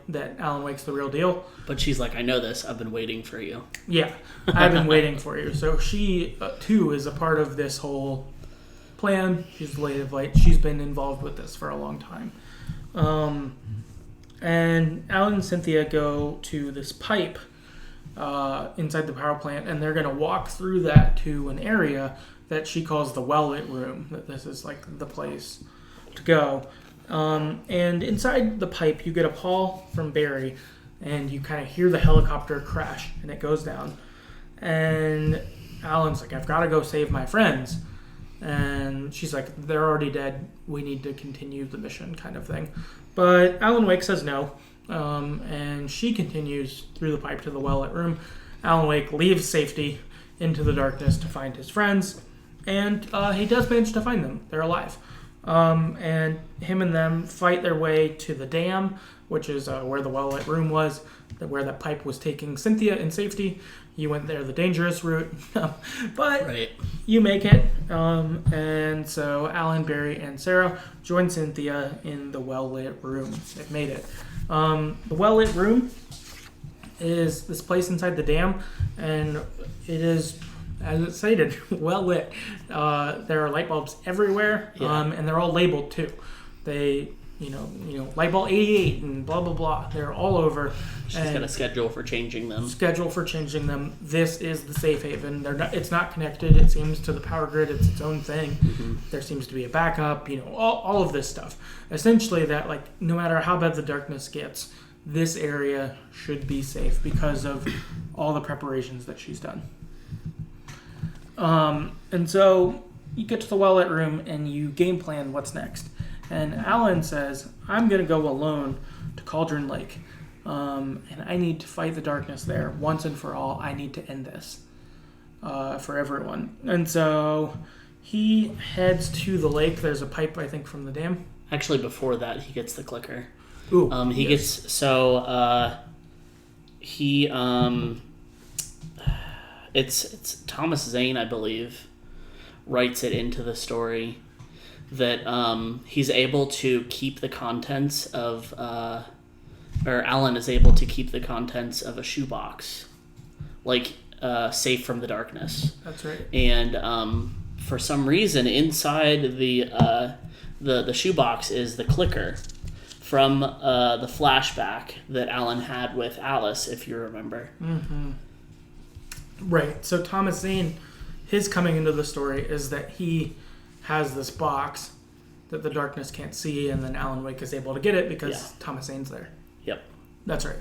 that Alan Wake's the real deal. But she's like, I know this. I've been waiting for you. Yeah, I've been waiting for you. So she, too, is a part of this whole plan. She's the Lady of Light. She's been involved with this for a long time. And Alan and Cynthia go to this pipe inside the power plant, and they're going to walk through that to an area that she calls the well-lit room. That this is like the place to go. And inside the pipe, you get a call from Barry, and you kind of hear the helicopter crash, and it goes down. And Alan's like, I've got to go save my friends. And she's like, they're already dead. We need to continue the mission, kind of thing. But Alan Wake says no, and she continues through the pipe to the well-lit room. Alan Wake leaves safety into the darkness to find his friends, and he does manage to find them. They're alive. And him and them fight their way to the dam, which is where the well-lit room was, where that pipe was taking Cynthia in safety. You went there the dangerous route, but right. You make it. And so Alan, Barry, and Sarah join Cynthia in the well-lit room. They've made it. The well-lit room is this place inside the dam, and it is, as it's stated, well lit. There are light bulbs everywhere, and they're all labeled too. They, light bulb 88 and blah blah blah. They're all over. She's got a schedule for changing them. This is the safe haven. It's not connected. It seems to the power grid. It's its own thing. Mm-hmm. There seems to be a backup. All of this stuff. Essentially, that no matter how bad the darkness gets, this area should be safe because of all the preparations that she's done. And so you get to the well-lit room and you game plan what's next. And Alan says, I'm going to go alone to Cauldron Lake. And I need to fight the darkness there once and for all. I need to end this for everyone. And so he heads to the lake. There's a pipe, I think, from the dam. Actually, before that, he gets the clicker. Ooh, It's Thomas Zane, I believe, writes it into the story that he's able to keep the contents of, or Alan is able to keep the contents of a shoebox, safe from the darkness. That's right. And for some reason, inside the shoebox is the clicker from the flashback that Alan had with Alice, if you remember. Mm-hmm. Right. So Thomas Zane, his coming into the story is that he has this box that the darkness can't see, and then Alan Wake is able to get it because Thomas Zane's there. Yep. That's right.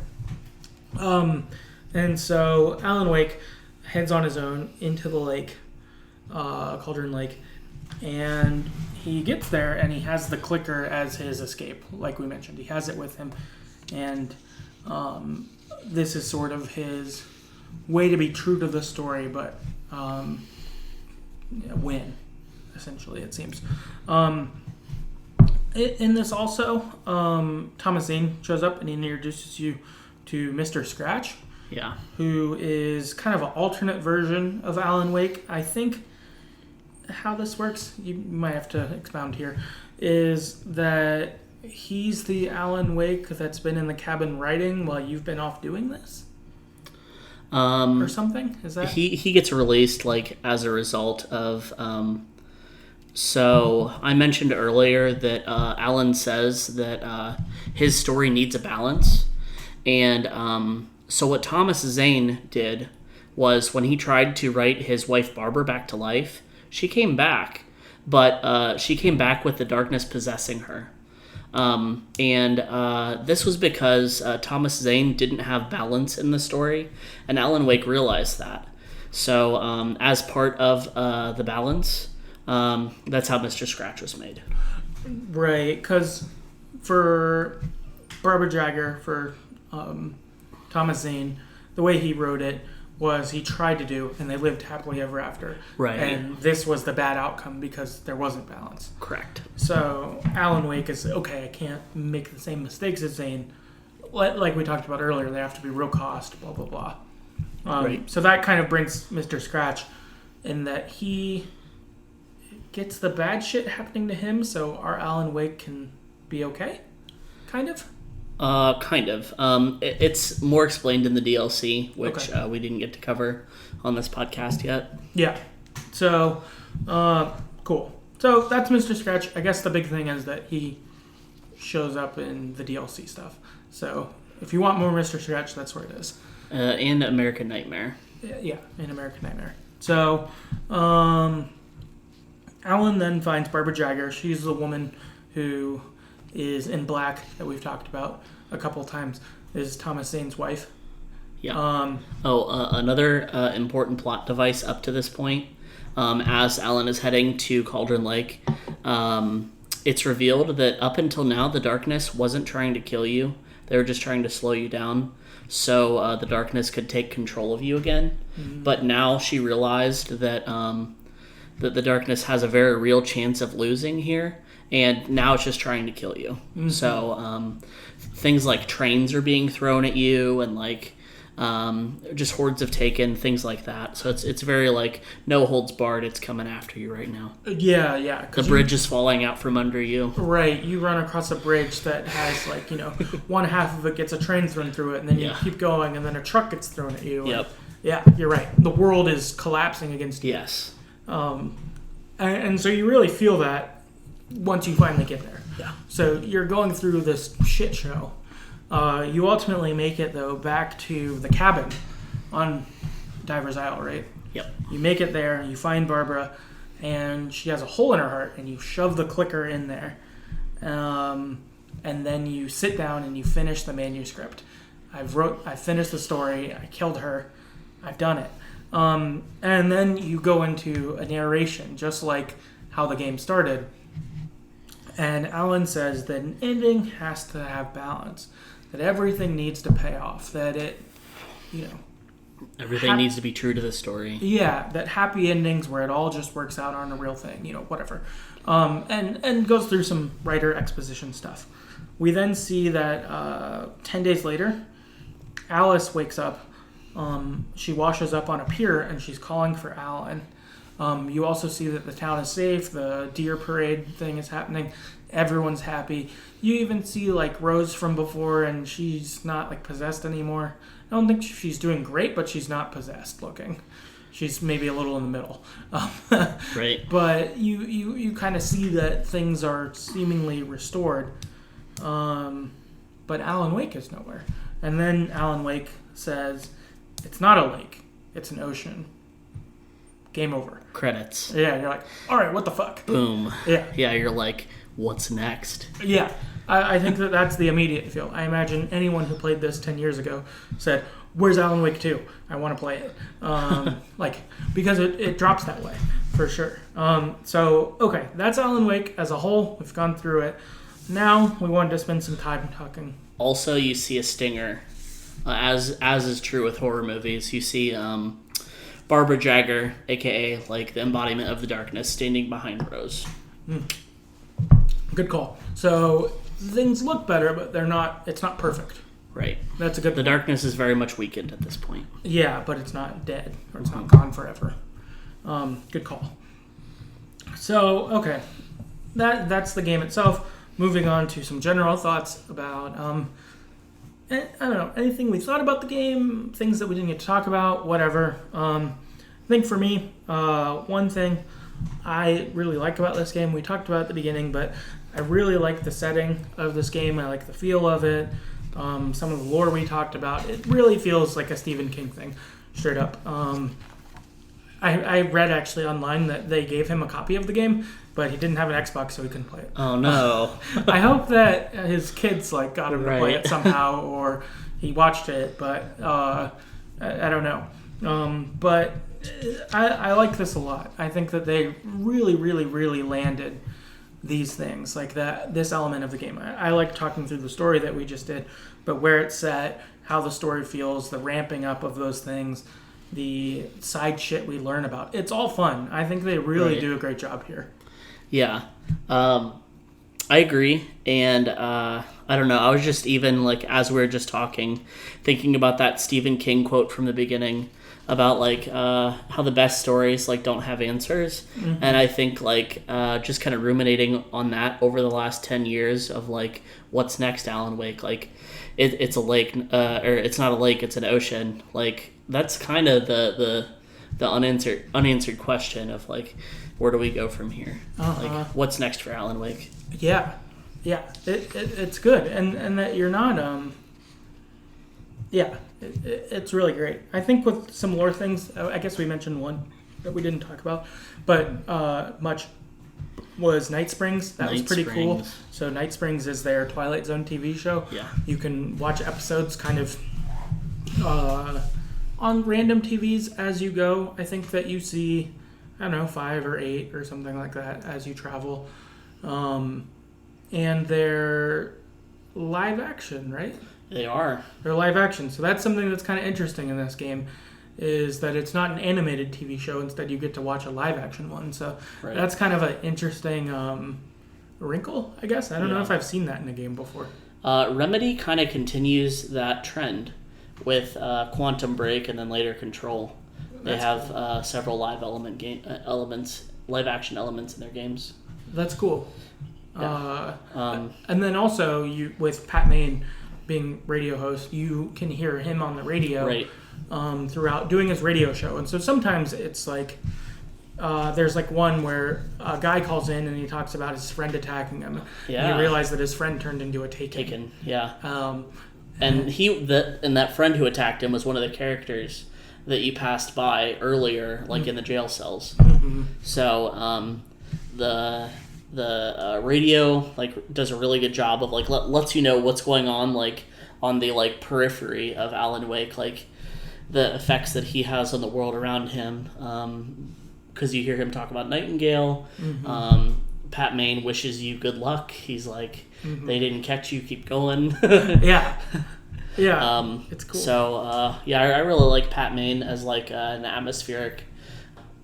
And so Alan Wake heads on his own into the lake, Cauldron Lake, and he gets there and he has the clicker as his escape, like we mentioned. He has it with him, and this is sort of his way to be true to the story, but win, essentially, it seems. In this also, Thomas Zane shows up and he introduces you to Mr. Scratch, who is kind of an alternate version of Alan Wake. I think how this works, you might have to expound here, is that he's the Alan Wake that's been in the cabin writing while you've been off doing this? Or something? Is that he gets released as a result of so I mentioned earlier that Alan says that his story needs a balance, and so what Thomas Zane did was when he tried to write his wife Barbara back to life, she came back, but she came back with the darkness possessing her. This was because Thomas Zane didn't have balance in the story, and Alan Wake realized that. So as part of the balance, that's how Mr. Scratch was made. Right, because for Barbara Jagger, for Thomas Zane, the way he wrote it was he tried to do, and they lived happily ever after. Right. And this was the bad outcome because there wasn't balance. Correct. So Alan Wake is, okay, I can't make the same mistakes as Zane. Like we talked about earlier, they have to be real cost, blah, blah, blah. Right. So that kind of brings Mr. Scratch in that he gets the bad shit happening to him, so our Alan Wake can be okay? Kind of? Kind of. It's more explained in the DLC, which Okay. we didn't get to cover on this podcast yet. Yeah. So, cool. So that's Mr. Scratch. I guess the big thing is that he shows up in the DLC stuff. So if you want more Mr. Scratch, that's where it is. And American Nightmare. Yeah, in American Nightmare. So, Alan then finds Barbara Jagger. She's the woman who is in black that we've talked about a couple of times. Is Thomas Zane's wife. Yeah. Another important plot device up to this point, as Alan is heading to Cauldron Lake, it's revealed that up until now, the darkness wasn't trying to kill you. They were just trying to slow you down so the darkness could take control of you again. Mm-hmm. But now she realized that that the darkness has a very real chance of losing here, and now it's just trying to kill you. Mm-hmm. So things like trains are being thrown at you, and like just hordes of taken, things like that. So it's very like no holds barred. It's coming after you right now. Yeah. The bridge is falling out from under you. Right. You run across a bridge that has like, one half of it gets a train thrown through it, and then you keep going, and then a truck gets thrown at you. Yep. Yeah, you're right. The world is collapsing against you. Yes. And so you really feel that once you finally get there. Yeah. So you're going through this shit show. You ultimately make it, though, back to the cabin on Diver's Isle, right? Yep. You make it there, you find Barbara, and she has a hole in her heart, and you shove the clicker in there. And then you sit down and you finish the manuscript. I finished the story, I killed her, I've done it. And then you go into a narration, just like how the game started. And Alan says that an ending has to have balance, that everything needs to pay off, that it, everything needs to be true to the story. Yeah, that happy endings where it all just works out aren't a real thing, whatever. And goes through some writer exposition stuff. We then see that 10 days later, Alice wakes up. She washes up on a pier and she's calling for Alan. You also see that the town is safe. The deer parade thing is happening. Everyone's happy. You even see like Rose from before, and she's not like possessed anymore. I don't think she's doing great, but she's not possessed looking. She's maybe a little in the middle. Right. But you kind of see that things are seemingly restored. But Alan Wake is nowhere. And then Alan Wake says, "It's not a lake. It's an ocean. Game over." Credits. Yeah, you're like, all right, what the fuck? Boom. Yeah. Yeah, you're like, what's next? Yeah. I think that's the immediate feel. I imagine anyone who played this 10 years ago said, "Where's Alan Wake 2? I want to play it." Because it drops that way, for sure. So, okay, that's Alan Wake as a whole. We've gone through it. Now, we wanted to spend some time talking. Also, you see a stinger. As is true with horror movies, you see Barbara Jagger, a.k.a. like the embodiment of the darkness, standing behind Rose. Good call. So, things look better, but it's not perfect. Right. That's a good The point. darkness is very much weakened at this point. Yeah, but it's not dead, or it's not gone forever. Good call. So, okay. That's the game itself. Moving on to some general thoughts about, I don't know, anything we thought about the game, things that we didn't get to talk about, whatever. I think for me, one thing I really like about this game, we talked about at the beginning, but I really like the setting of this game. I like the feel of it. Some of the lore we talked about. It really feels like a Stephen King thing, straight up. I read actually online that they gave him a copy of the game, but he didn't have an Xbox, so he couldn't play it. Oh, no. I hope that his kids got him to play Right. it somehow, or he watched it, but I don't know. But I like this a lot. I think that they really, really, really landed these things, like this element of the game. I like talking through the story that we just did, but where it's set, how the story feels, the ramping up of those things, the side shit we learn about. It's all fun. I think they really do a great job here. Yeah. I agree. And I don't know. I was just even, like, as we were just talking, thinking about that Stephen King quote from the beginning about, like, how the best stories, like, don't have answers. Mm-hmm. And I think, like, just kind of ruminating on that over the last 10 years of, like, what's next, Alan Wake. Like, it's a lake, or it's not a lake, it's an ocean. Like, that's kind of the unanswered question of, like, where do we go from here? Like, what's next for Alan Wake? Yeah. It's good, and that you're not. It's really great. I think with some lore things, I guess we mentioned one that we didn't talk about, but much was Night Springs. That was pretty cool. So Night Springs is their Twilight Zone TV show. Yeah. You can watch episodes kind of on random TVs as you go. I think that you see, I don't know, 5 or 8 or something like that as you travel. And they're live action, right? They are. They're live action. So that's something that's kind of interesting in this game, is that it's not an animated TV show. Instead, you get to watch a live action one. So that's kind of an interesting wrinkle, I guess. I don't know if I've seen that in a game before. Remedy kind of continues that trend with Quantum Break and then later Control. They have several live action elements in their games. That's cool. Yeah. And then also, with Pat Main being radio host, you can hear him on the radio throughout doing his radio show. And so sometimes it's like there's like one where a guy calls in and he talks about his friend attacking him. Yeah. And you realize that his friend turned into a Taken. Yeah. And that friend who attacked him was one of the characters that you passed by earlier, like in the jail cells. Mm-hmm. So the radio like does a really good job of like lets you know what's going on, like on the like periphery of Alan Wake, like the effects that he has on the world around him. Because you hear him talk about Nightingale. Mm-hmm. Pat Main wishes you good luck. He's like, they didn't catch you, keep going. Yeah. It's cool. So I really like Pat Main as like an atmospheric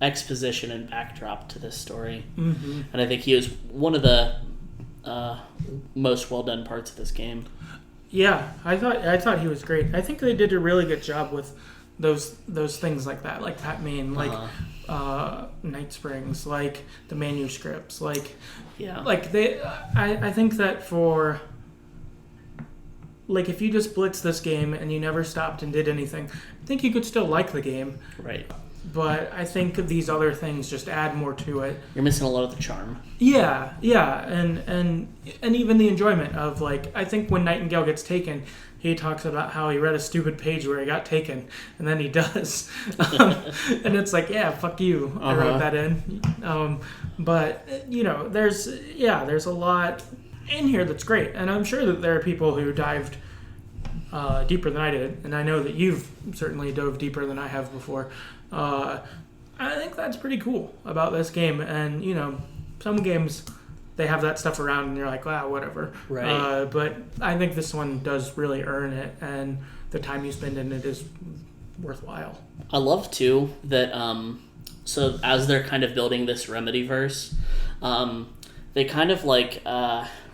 exposition and backdrop to this story. Mm-hmm. And I think he was one of the most well done parts of this game. Yeah, I thought he was great. I think they did a really good job with those things like that, like Pat Main, like Night Springs, like the manuscripts, like they. I think that for like if you just blitzed this game and you never stopped and did anything, I think you could still like the game. Right. But I think these other things just add more to it. You're missing a lot of the charm. Yeah, and even the enjoyment of, like, I think when Nightingale gets taken, he talks about how he read a stupid page where he got taken, and then he does. And it's like, yeah, fuck you. I wrote that in. But, you know, there's a lot in here that's great. And I'm sure that there are people who dived deeper than I did, and I know that you've certainly dove deeper than I have before. I think that's pretty cool about this game. And, you know, some games, they have that stuff around and you're like, wow, whatever. Right. But I think this one does really earn it, and the time you spend in it is worthwhile. I love, too, that so as they're kind of building this Remedy verse, they kind of like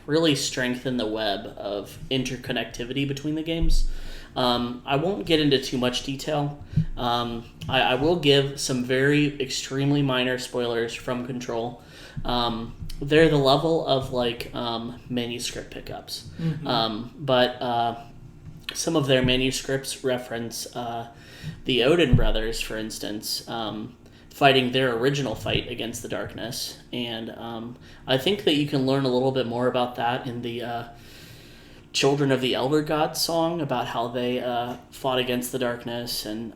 really strengthen the web of interconnectivity between the games. I won't get into too much detail. I will give some very extremely minor spoilers from Control. They're the level of like manuscript pickups. Mm-hmm. But some of their manuscripts reference the Odin brothers, for instance, fighting their original fight against the darkness. And I think that you can learn a little bit more about that in the Children of the Elder Gods song, about how they fought against the darkness and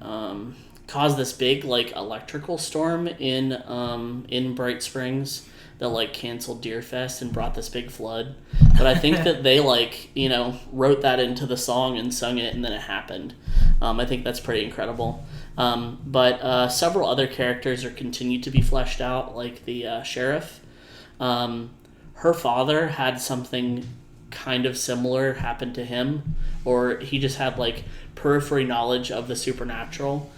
caused this big like electrical storm in Bright Springs that like canceled Deerfest and brought this big flood. But I think that they like, you know, wrote that into the song and sung it, and then it happened. I think that's pretty incredible. But several other characters are continued to be fleshed out, like the sheriff. her father had something kind of similar happen to him, or he just had like periphery knowledge of the supernatural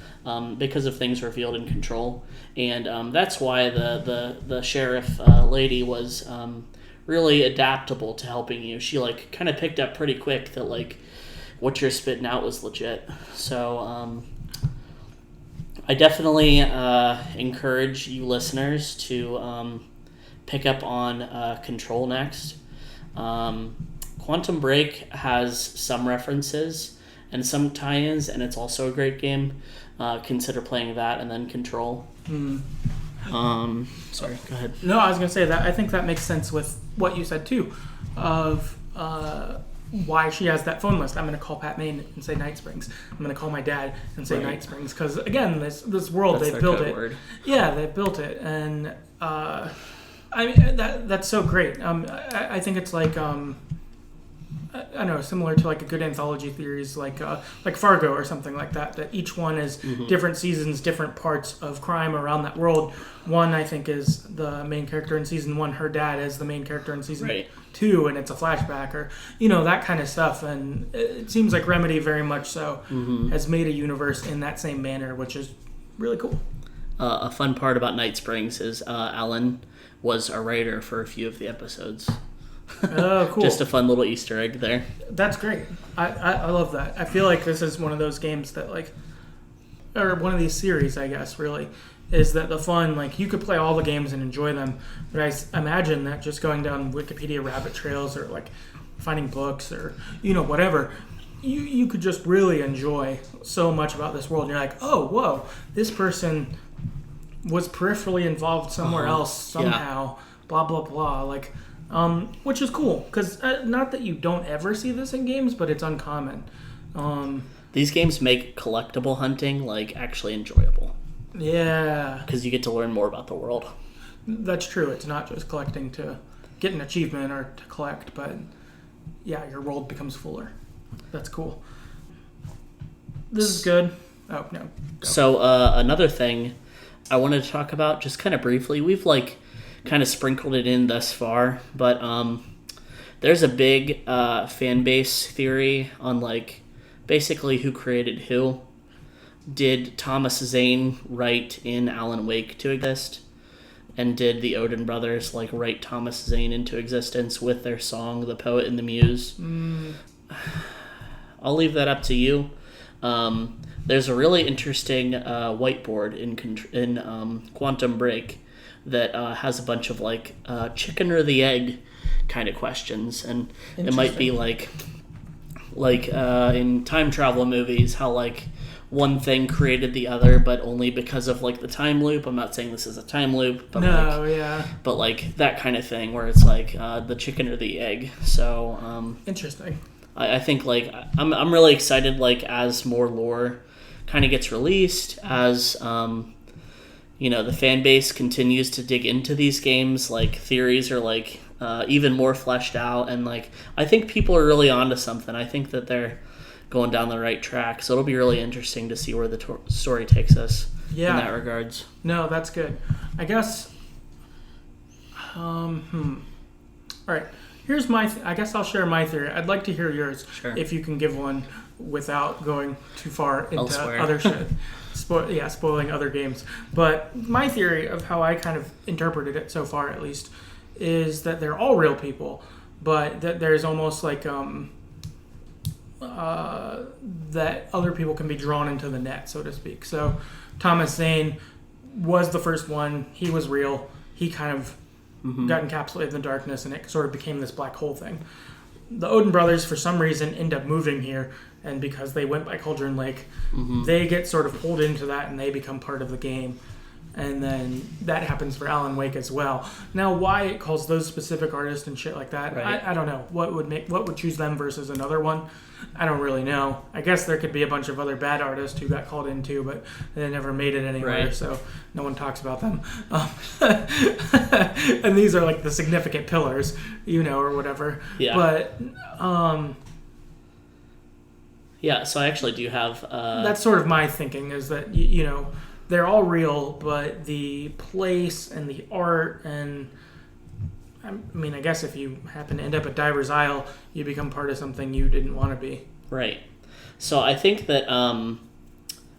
because of things revealed in Control, and that's why the sheriff lady was really adaptable to helping you. She like kind of picked up pretty quick that like what you're spitting out was legit. So I definitely encourage you listeners to pick up on Control next. Quantum Break has some references and some tie-ins, and it's also a great game. Consider playing that and then Control. Sorry, go ahead. No, I was going to say that I think that makes sense with what you said too, of why she has that phone list. I'm going to call Pat Maine and say Night Springs. I'm going to call my dad and say Night Springs, because again, this world, they've built it. Word. Yeah, they've built it, and I mean that's so great. I think it's like I don't know, similar to like a good anthology series like Fargo or something like that. That each one is different seasons, different parts of crime around that world. One, I think, is the main character in season 1. Her dad is the main character in season 2, and it's a flashback, or that kind of stuff. And it seems like Remedy very much so has made a universe in that same manner, which is really cool. A fun part about Night Springs is Alan was a writer for a few of the episodes. Oh, cool. Just a fun little Easter egg there. That's great. I love that. I feel like this is one of those games that or one of these series, I guess, really, is that the fun, like, you could play all the games and enjoy them, but I imagine that just going down Wikipedia rabbit trails or, like, finding books or, whatever, you could just really enjoy so much about this world. And you're like, oh, whoa, this person was peripherally involved somewhere else somehow, blah, blah, blah, like... which is cool, because not that you don't ever see this in games, but it's uncommon. These games make collectible hunting actually enjoyable. Yeah. Because you get to learn more about the world. That's true. It's not just collecting to get an achievement or to collect, but yeah, your world becomes fuller. That's cool. This is good. Oh, no. Go. So another thing I wanted to talk about, just kind of briefly, we've kind of sprinkled it in thus far, but there's a big fan base theory on basically who created who. Did Thomas Zane write in Alan Wake to exist? And did the Odin brothers write Thomas Zane into existence with their song The Poet and the Muse? I'll leave that up to you. There's a really interesting whiteboard in Quantum Break that has a bunch of chicken or the egg kind of questions, and it might be in time travel movies how one thing created the other, but only because of the time loop. I'm not saying this is a time loop, but but that kind of thing where it's the chicken or the egg. So interesting. I think I'm really excited as more lore kind of gets released, as the fan base continues to dig into these games, theories are even more fleshed out, and I think people are really onto something. I think that they're going down the right track, so it'll be really interesting to see where the story takes us in that regards. No, that's good. I guess all right, here's my I guess I'll share my theory. I'd like to hear yours. Sure. If you can give one without going too far into Elsewhere. Other shit. Spoiling other games. But my theory of how I kind of interpreted it so far, at least, is that they're all real people, but that there's almost that other people can be drawn into the net, so to speak. So Thomas Zane was the first one. He was real. He kind of got encapsulated in the darkness, and it sort of became this black hole thing. The Odin brothers, for some reason, end up moving here, and because they went by Cauldron Lake, they get sort of pulled into that, and they become part of the game. And then that happens for Alan Wake as well. Now, why it calls those specific artists and shit like that, right. I don't know. What would choose them versus another one? I don't really know. I guess there could be a bunch of other bad artists who got called in too, but they never made it anywhere, right. So no one talks about them. And these are the significant pillars, or whatever. Yeah. But yeah. So I actually do have. That's sort of my thinking, is that they're all real, but the place and the art and I mean, I guess if you happen to end up at Diver's Isle, you become part of something you didn't want to be. Right. So I think that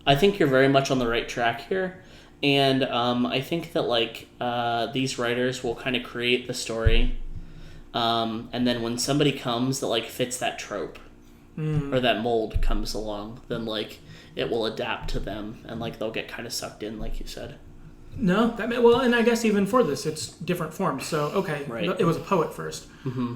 I think you're very much on the right track here, and I think that like these writers will kind of create the story, and then when somebody comes that like fits that trope or that mold comes along, then like it will adapt to them, and like they'll get kind of sucked in, like you said. No, well, and I guess even for this, it's different forms. So okay, right. It was a poet first. Mm-hmm.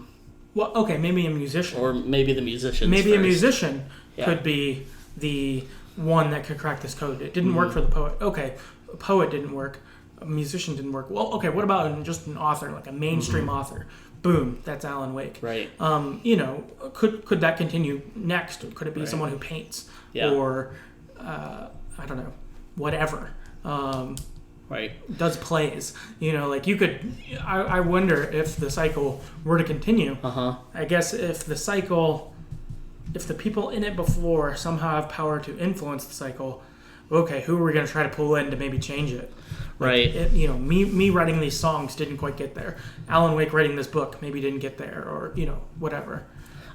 Well, okay, maybe a musician, or maybe the musician. Maybe first. A musician could be the one that could crack this code. It didn't work for the poet. Okay, a poet didn't work. A musician didn't work. Well, okay, what about just an author, like a mainstream author? Boom, that's Alan Wake. Right. Could that continue next? Could it be someone who paints or I don't know, whatever? Right. Does plays. Like you could. I wonder if the cycle were to continue. I guess if the people in it before somehow have power to influence the cycle, okay, who are we going to try to pull in to maybe change it? Right. Me writing these songs didn't quite get there. Alan Wake writing this book maybe didn't get there, or whatever.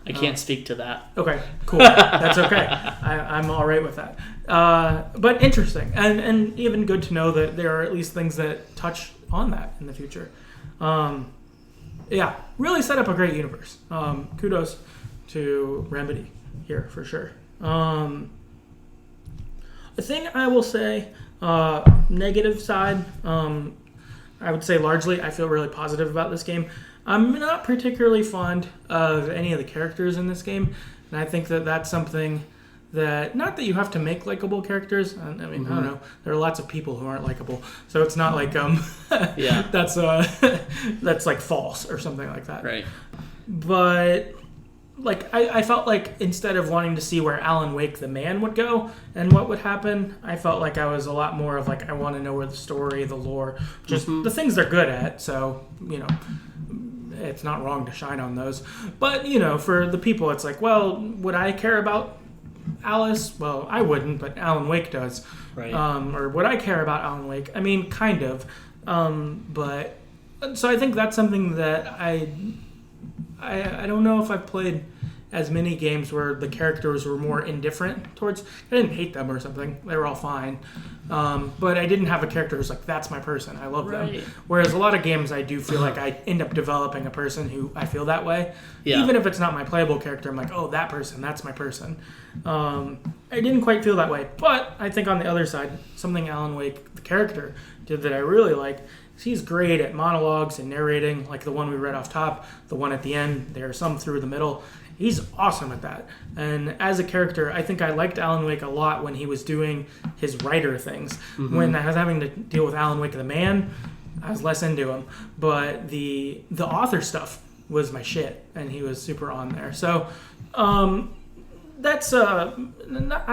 I can't speak to that. Okay, cool. That's okay. I'm all right with that. But interesting, and even good to know that there are at least things that touch on that in the future. Really set up a great universe. Kudos to Remedy here for sure. The thing I will say, negative side, I would say largely I feel really positive about this game. I'm not particularly fond of any of the characters in this game, and I think that that's something that, not that you have to make likable characters. I mean, I don't know. There are lots of people who aren't likable, so it's not like that's like false or something like that. Right. But like I felt like instead of wanting to see where Alan Wake the man would go and what would happen, I felt like I was a lot more of like I want to know where the story, the lore, just the things they're good at. So it's not wrong to shine on those. But, for the people, it's like, well, would I care about Alice? Well, I wouldn't, but Alan Wake does. Right. Or would I care about Alan Wake? I mean, kind of. But so I think that's something that I don't know if I've played as many games where the characters were more indifferent towards. I didn't hate them or something. They were all fine. But I didn't have a character who's like, that's my person. I love them. Whereas a lot of games I do feel like I end up developing a person who I feel that way. Yeah. Even if it's not my playable character, I'm like, oh, that person, that's my person. I didn't quite feel that way. But I think on the other side, something Alan Wake, the character, did that I really like. He's great at monologues and narrating, like the one we read off top, the one at the end. There are some through the middle. He's awesome at that. And as a character, I think I liked Alan Wake a lot when he was doing his writer things. When I was having to deal with Alan Wake the man, I was less into him. But the author stuff was my shit, and he was super on there. So that's I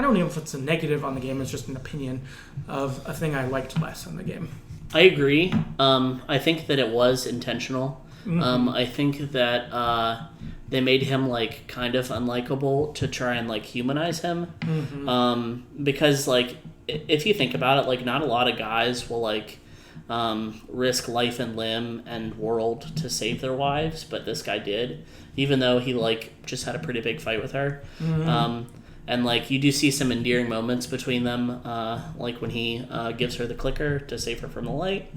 don't know if it's a negative on the game. It's just an opinion of a thing I liked less on the game. I agree. I think that it was intentional. I think that they made him like kind of unlikable to try and like humanize him. Because like if you think about it, like not a lot of guys will like risk life and limb and world to save their wives, but this guy did, even though he like just had a pretty big fight with her. And like you do see some endearing moments between them, like when he gives her the clicker to save her from the light.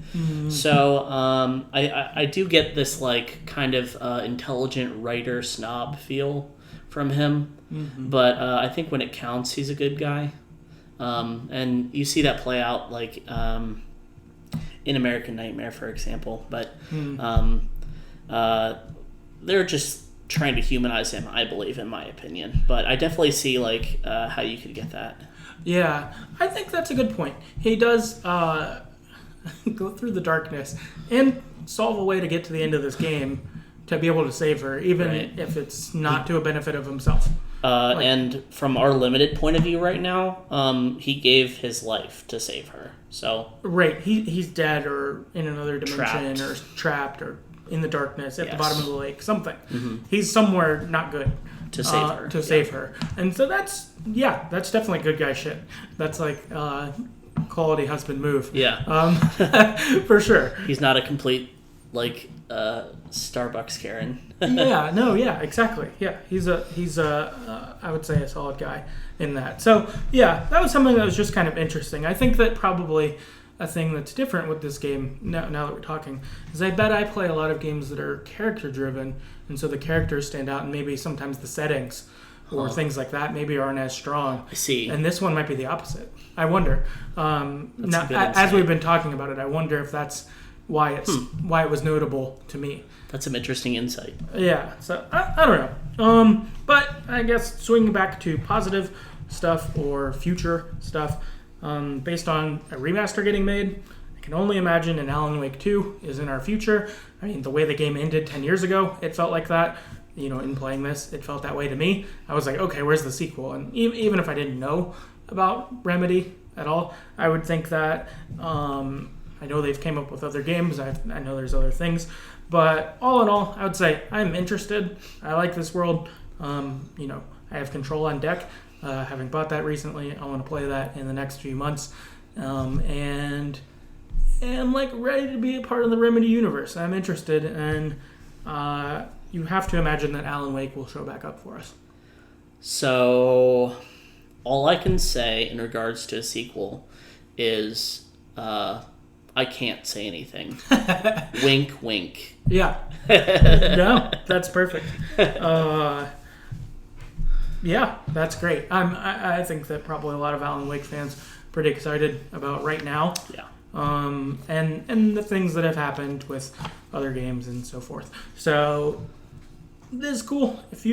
So I do get this like kind of intelligent writer snob feel from him, but I think when it counts, he's a good guy, and you see that play out like in American Nightmare, for example. But they're just trying to humanize him, I believe, in my opinion. But I definitely see like how you could get that. Yeah, I think that's a good point. He does go through the darkness and solve a way to get to the end of this game to be able to save her, even if it's not to a benefit of himself. And from our limited point of view right now, he gave his life to save her. So he's dead or in another dimension or trapped or in the darkness at the bottom of the lake, something. He's somewhere not good to save her. Save her, and so that's definitely good guy shit. That's like quality husband move. Yeah, for sure. He's not a complete like Starbucks Karen. Yeah, exactly. Yeah, he's I would say a solid guy in that. So yeah, that was something that was just kind of interesting. I think that probably a thing that's different with this game now that we're talking is I bet I play a lot of games that are character driven, and so the characters stand out, and maybe sometimes the settings or things like that maybe aren't as strong. I see. And this one might be the opposite. I wonder. Now, as we've been talking about it, I wonder if that's why it was notable to me. That's some interesting insight. Yeah, so I don't know. But I guess swinging back to positive stuff or future stuff, based on a remaster getting made, I can only imagine an Alan Wake 2 is in our future. I mean, the way the game ended 10 years ago, it felt like that. In playing this, it felt that way to me. I was like, okay, where's the sequel? And even if I didn't know about Remedy at all, I would think that, I know they've came up with other games. I know there's other things. But all in all, I would say I'm interested. I like this world. I have Control on deck. Having bought that recently, I want to play that in the next few months. And like ready to be a part of the Remedy universe. I'm interested, and you have to imagine that Alan Wake will show back up for us. So, all I can say in regards to a sequel is I can't say anything. Wink, wink. Yeah. No, that's perfect. Yeah, that's great. I think that probably a lot of Alan Wake fans are pretty excited about right now. Yeah. And the things that have happened with other games and so forth. So this is cool. If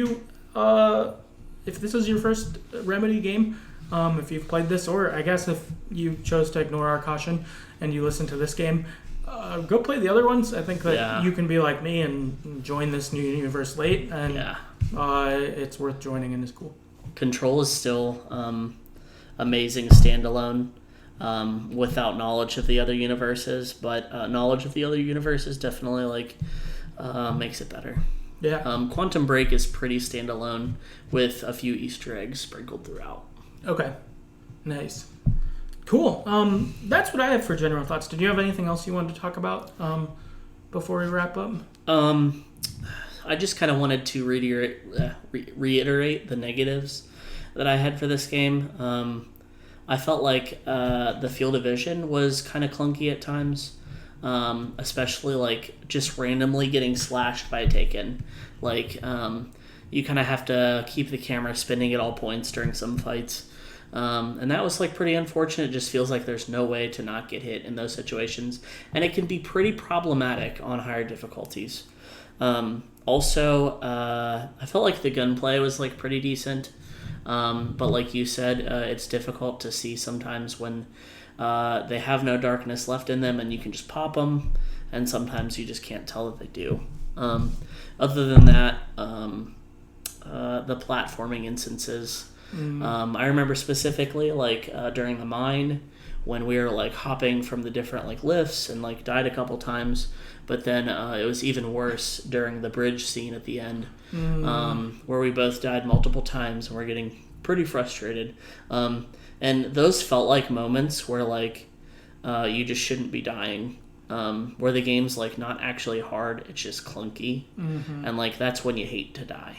this is your first Remedy game, if you've played this, or I guess if you chose to ignore our caution and you listen to this game, go play the other ones. I think that you can be like me and join this new universe late, and it's worth joining and it's cool. Control is still amazing standalone. Without knowledge of the other universes, but knowledge of the other universes definitely makes it better. Yeah. Quantum Break is pretty standalone with a few Easter eggs sprinkled throughout. Okay. Nice. Cool. That's what I have for general thoughts. Did you have anything else you wanted to talk about before we wrap up? I just kind of wanted to reiterate the negatives that I had for this game. I felt like the field of vision was kind of clunky at times, especially just randomly getting slashed by a Taken. You kind of have to keep the camera spinning at all points during some fights. And that was pretty unfortunate. It just feels like there's no way to not get hit in those situations. And it can be pretty problematic on higher difficulties. Also, I felt like the gunplay was pretty decent. But like you said, it's difficult to see sometimes when they have no darkness left in them and you can just pop them, and sometimes you just can't tell that they do. Other than that, the platforming instances, I remember specifically during the mine when we were hopping from the different lifts and died a couple times, but then it was even worse during the bridge scene at the end, where we both died multiple times and we're getting pretty frustrated. And those felt like moments where you just shouldn't be dying, where the game's not actually hard, it's just clunky. And that's when you hate to die,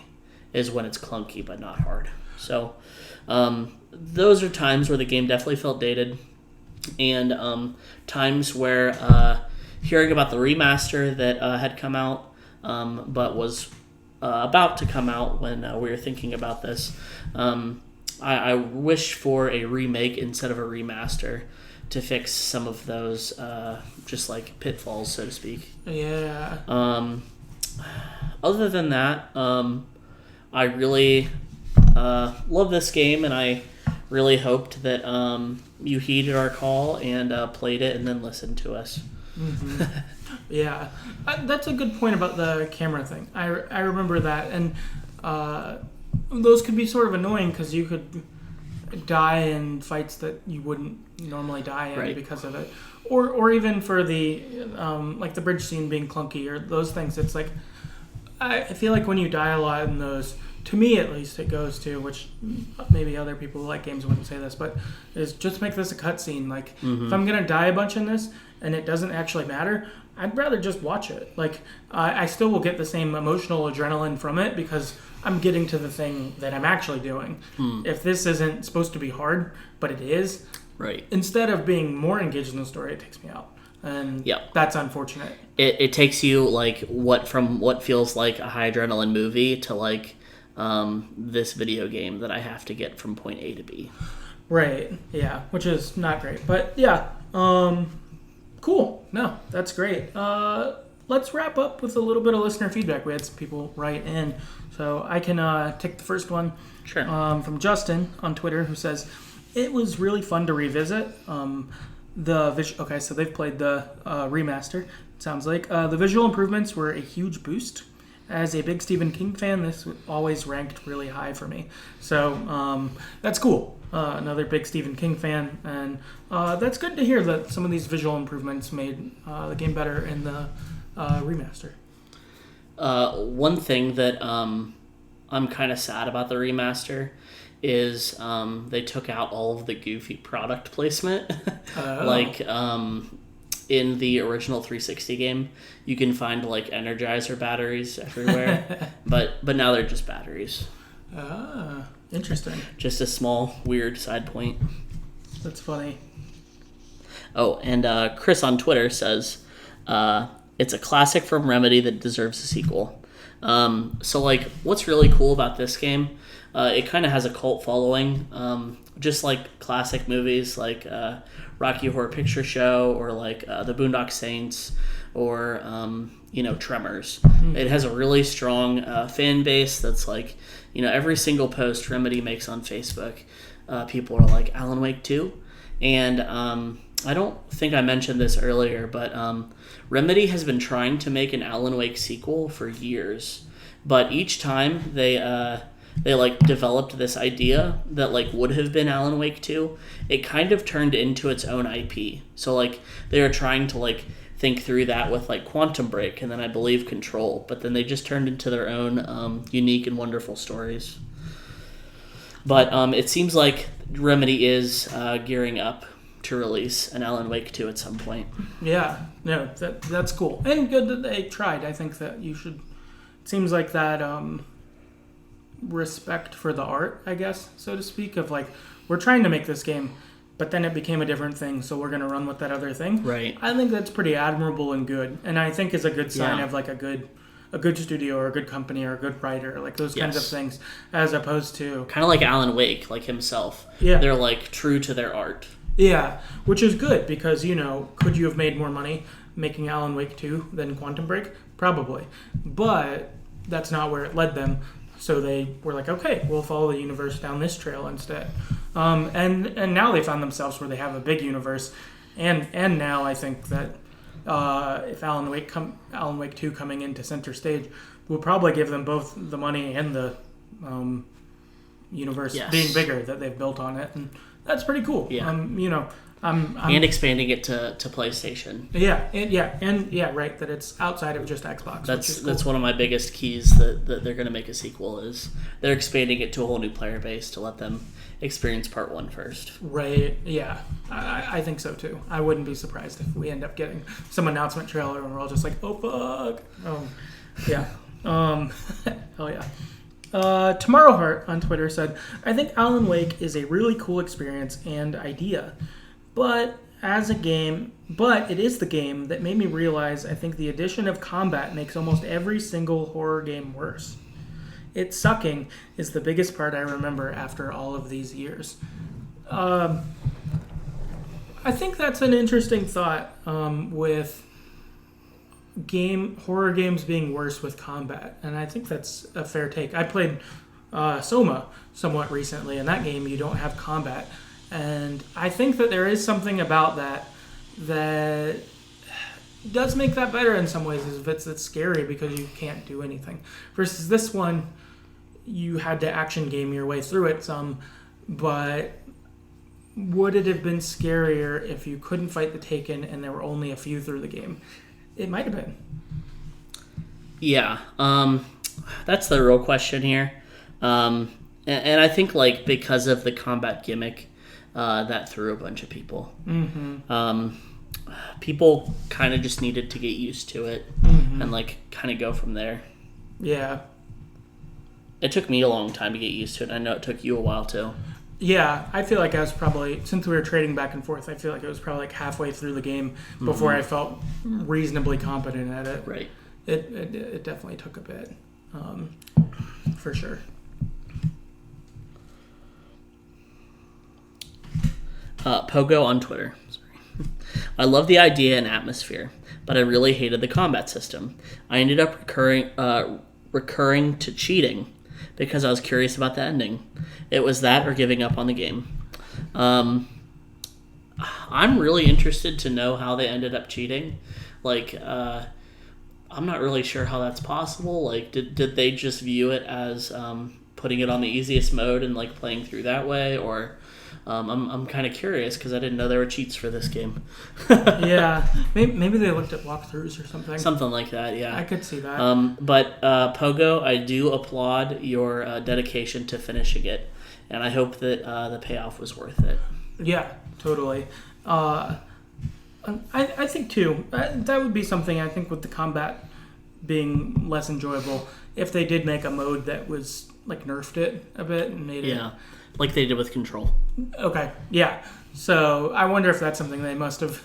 is when it's clunky but not hard. So those are times where the game definitely felt dated, and times where hearing about the remaster that had come out, but was about to come out when we were thinking about this, I wish for a remake instead of a remaster to fix some of those just pitfalls, so to speak. Yeah. Other than that, I really love this game, and I really hoped that you heeded our call and played it and then listened to us. Mm-hmm. Yeah, that's a good point about the camera thing. I remember that, and those could be sort of annoying because you could die in fights that you wouldn't normally die in because of it, or even for the the bridge scene being clunky or those things. It's I feel like when you die a lot in those, to me at least, it goes to, which maybe other people who like games wouldn't say this, but is just make this a cutscene. If I'm gonna die a bunch in this, and it doesn't actually matter, I'd rather just watch it. Like, I still will get the same emotional adrenaline from it because I'm getting to the thing that I'm actually doing. If this isn't supposed to be hard, but it is, right. Instead of being more engaged in the story, it takes me out. And that's unfortunate. It takes you like what feels like a high adrenaline movie to like this video game that I have to get from point A to B. Right. Yeah, which is not great. But yeah, cool. No, that's great. Let's wrap up with a little bit of listener feedback. We had some people write in, so I can take the first one. Sure. From Justin on Twitter, who says it was really fun to revisit. Okay, so they've played the remaster, it sounds like. The visual improvements were a huge boost. As a big Stephen King fan, this always ranked really high for me. So that's cool. Another big Stephen King fan. And that's good to hear that some of these visual improvements made the game better in the remaster. One thing that I'm kind of sad about the remaster is they took out all of the goofy product placement. Like in the original 360 game, you can find like Energizer batteries everywhere, but now they're just batteries. Interesting. Just a small weird side point. That's funny. Oh, and Chris on Twitter says it's a classic from Remedy that deserves a sequel. So like, what's really cool about this game? It kind of has a cult following, just like classic movies like Rocky Horror Picture Show or like The Boondock Saints or Tremors. It has a really strong fan base that's like, every single post Remedy makes on Facebook, people are like, Alan Wake 2? And I don't think I mentioned this earlier, but Remedy has been trying to make an Alan Wake sequel for years, but each time they like developed this idea that like would have been Alan Wake 2, it kind of turned into its own IP. So like they were trying to like think through that with like Quantum Break and then I believe Control, but then they just turned into their own unique and wonderful stories. But it seems like Remedy is gearing up to release an Alan Wake 2 at some point. Yeah, no, that's cool. And good that they tried. I think that you should... It seems like that respect for the art, I guess, so to speak, of like, we're trying to make this game, but then it became a different thing, so we're going to run with that other thing. Right. I think that's pretty admirable and good, and I think is a good sign of like a good studio or a good company or a good writer, like those kinds of things, as opposed to... Kind of like Alan Wake, like himself. Yeah. They're like true to their art. Yeah, which is good because, could you have made more money making Alan Wake 2 than Quantum Break? Probably. But that's not where it led them. So they were like, okay, we'll follow the universe down this trail instead. And now they found themselves where they have a big universe. And now I think that if Alan Wake 2 coming into center stage will probably give them both the money and the universe being bigger that they've built on it. And that's pretty cool. Yeah. And expanding it to PlayStation. Right. That it's outside of just Xbox. That's one of my biggest keys that they're going to make a sequel is they're expanding it to a whole new player base to let them experience part 1 first. Right. Yeah. I think so too. I wouldn't be surprised if we end up getting some announcement trailer and we're all just like, oh fuck. Yeah. Hell yeah. Tomorrow Heart on Twitter said, I think Alan Wake is a really cool experience and idea, but it is the game that made me realize I think the addition of combat makes almost every single horror game worse. It sucking is the biggest part I remember after all of these years. I think that's an interesting thought with horror games being worse with combat, and I think that's a fair take. I played Soma somewhat recently, and that game you don't have combat, and I think that there is something about that does make that better in some ways. It's scary because you can't do anything, versus this one you had to action game your way through it some. But would it have been scarier if you couldn't fight the Taken and there were only a few through the game? It might have been. Yeah, that's the real question here. And I think like because of the combat gimmick, that threw a bunch of people. Mm-hmm. people kind of just needed to get used to it and like kind of go from there. Yeah. It took me a long time to get used to it. I know it took you a while too. Yeah, I feel like I was probably, since we were trading back and forth, I feel like it was probably like halfway through the game before I felt reasonably competent at it. Right. It definitely took a bit, for sure. Pogo on Twitter. Sorry. I love the idea and atmosphere, but I really hated the combat system. I ended up recurring to cheating because I was curious about the ending. It was that or giving up on the game. I'm really interested to know how they ended up cheating. Like, I'm not really sure how that's possible. Like, did they just view it as putting it on the easiest mode and like playing through that way, or I'm kind of curious because I didn't know there were cheats for this game. Yeah, maybe they looked at walkthroughs or something. Something like that, yeah. I could see that. But Pogo, I do applaud your dedication to finishing it, and I hope that the payoff was worth it. Yeah, totally. I think too, that would be something, I think, with the combat being less enjoyable, if they did make a mode that was like nerfed it a bit and made it. Yeah, like they did with Control. Okay, yeah. So I wonder if that's something they must have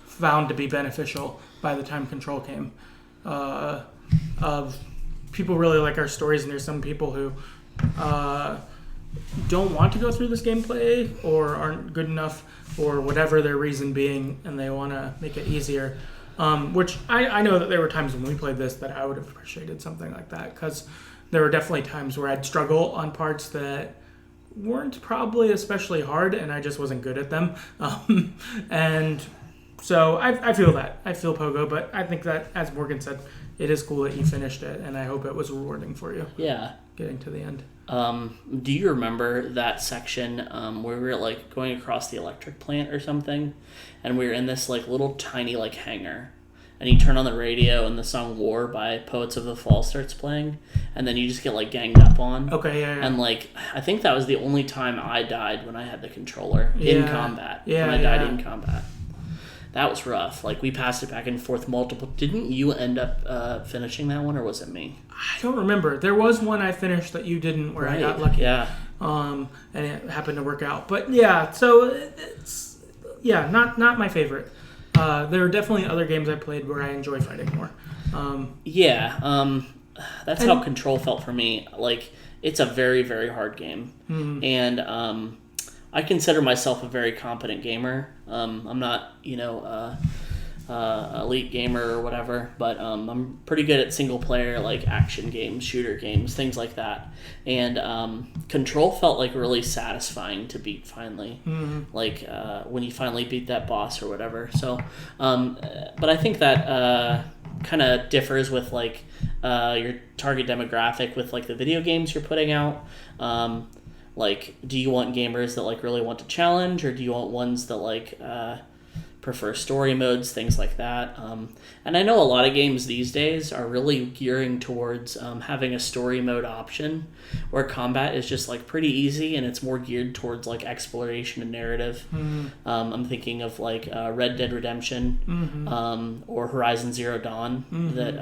found to be beneficial by the time Control came. Of people really like our stories, and there's some people who don't want to go through this gameplay or aren't good enough, or whatever their reason being, and they want to make it easier. Which I know that there were times when we played this that I would have appreciated something like that, because there were definitely times where I'd struggle on parts that weren't probably especially hard, and I just wasn't good at them. And so I feel that. I feel Pogo, but I think that, as Morgan said, it is cool that you finished it, and I hope it was rewarding for you. Yeah. Getting to the end. Do you remember that section where we were like going across the electric plant or something, and we were in this like little tiny like hangar, and you turn on the radio and the song War by Poets of the Fall starts playing, and then you just get like ganged up on. Okay, yeah. And like, I think that was the only time I died when I had the controller in combat. Yeah, when I died in combat. That was rough. Like, we passed it back and forth multiple. Didn't you end up finishing that one, or was it me? I don't remember. There was one I finished that you didn't, where I got lucky. Yeah. And it happened to work out. But yeah, so it's not my favorite. There are definitely other games I played where I enjoy fighting more. That's how Control felt for me. Like, it's a very, very hard game. And I consider myself a very competent gamer. I'm not, elite gamer or whatever, but I'm pretty good at single player, like action games, shooter games, things like that. And Control felt like really satisfying to beat finally, like when you finally beat that boss or whatever. So, but I think that kind of differs with like your target demographic with like the video games you're putting out. Like, do you want gamers that like really want to challenge, or do you want ones that like prefer story modes, things like that? And I know a lot of games these days are really gearing towards having a story mode option, where combat is just like pretty easy and it's more geared towards like exploration and narrative. I'm thinking of like Red Dead Redemption or Horizon Zero Dawn that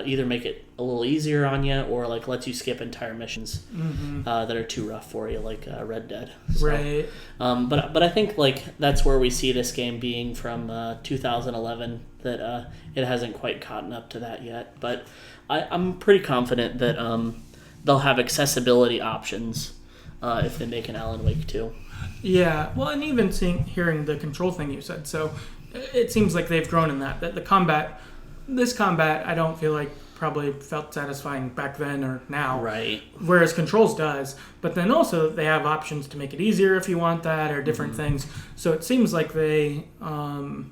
either make it a little easier on you, or like lets you skip entire missions that are too rough for you, like Red Dead. So, right. But I think like that's where we see this game being from 2011. That it hasn't quite caught up to that yet. But I'm pretty confident that they'll have accessibility options if they make an Alan Wake 2. Yeah. Well, and even hearing the Control thing you said, so it seems like they've grown in that the combat. This combat, I don't feel like probably felt satisfying back then or now. Right. Whereas Controls does. But then also they have options to make it easier if you want that, or different things. So it seems like they know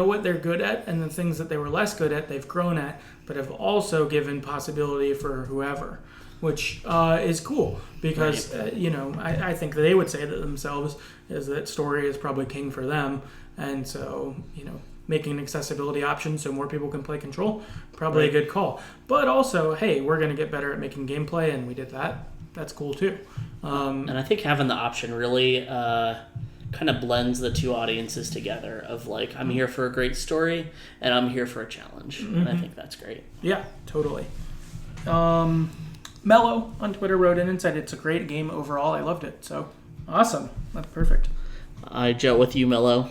what they're good at, and the things that they were less good at, they've grown at, but have also given possibility for whoever, which is cool. Because, I think they would say that themselves, is that story is probably king for them. And so, making an accessibility option so more people can play Control, probably a good call. But also, hey, we're going to get better at making gameplay, and we did that. That's cool too. And I think having the option really kind of blends the two audiences together of like, I'm here for a great story and I'm here for a challenge. And I think that's great. Yeah, totally. Mello on Twitter wrote in and said it's a great game overall. I loved it. So awesome. That's perfect. I joke with you, Mello.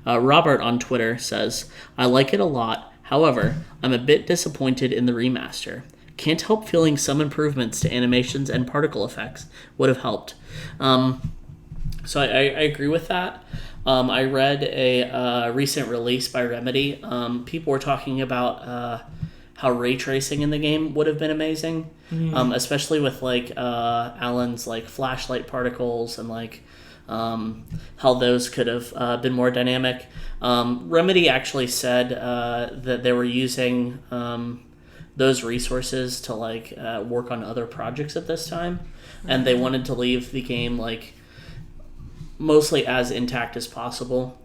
Robert on Twitter says, I like it a lot. However, I'm a bit disappointed in the remaster. Can't help feeling some improvements to animations and particle effects would have helped. So I agree with that. I read a recent release by Remedy. People were talking about how ray tracing in the game would have been amazing, especially with like Alan's like flashlight particles and like how those could have been more dynamic. Remedy actually said that they were using those resources to like work on other projects at this time, and they wanted to leave the game like mostly as intact as possible.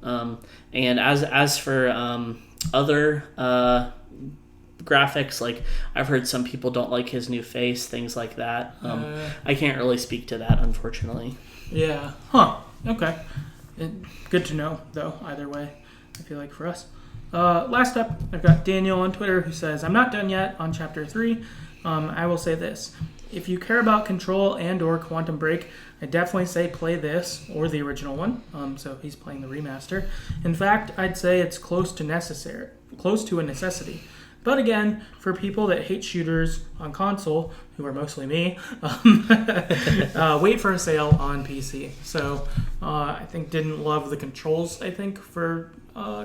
And as for other graphics, like I've heard some people don't like his new face, things like that. I can't really speak to that, unfortunately. Yeah. Huh. Okay. Good to know, though, either way, I feel like for us. Last up, I've got Daniel on Twitter who says, I'm not done yet on Chapter 3. I will say this. If you care about Control and or Quantum Break, I definitely say play this or the original one. So he's playing the remaster. In fact, I'd say it's close to a necessity. But again, for people that hate shooters on console, who are mostly me, wait for a sale on PC. So I think didn't love the controls, I think, for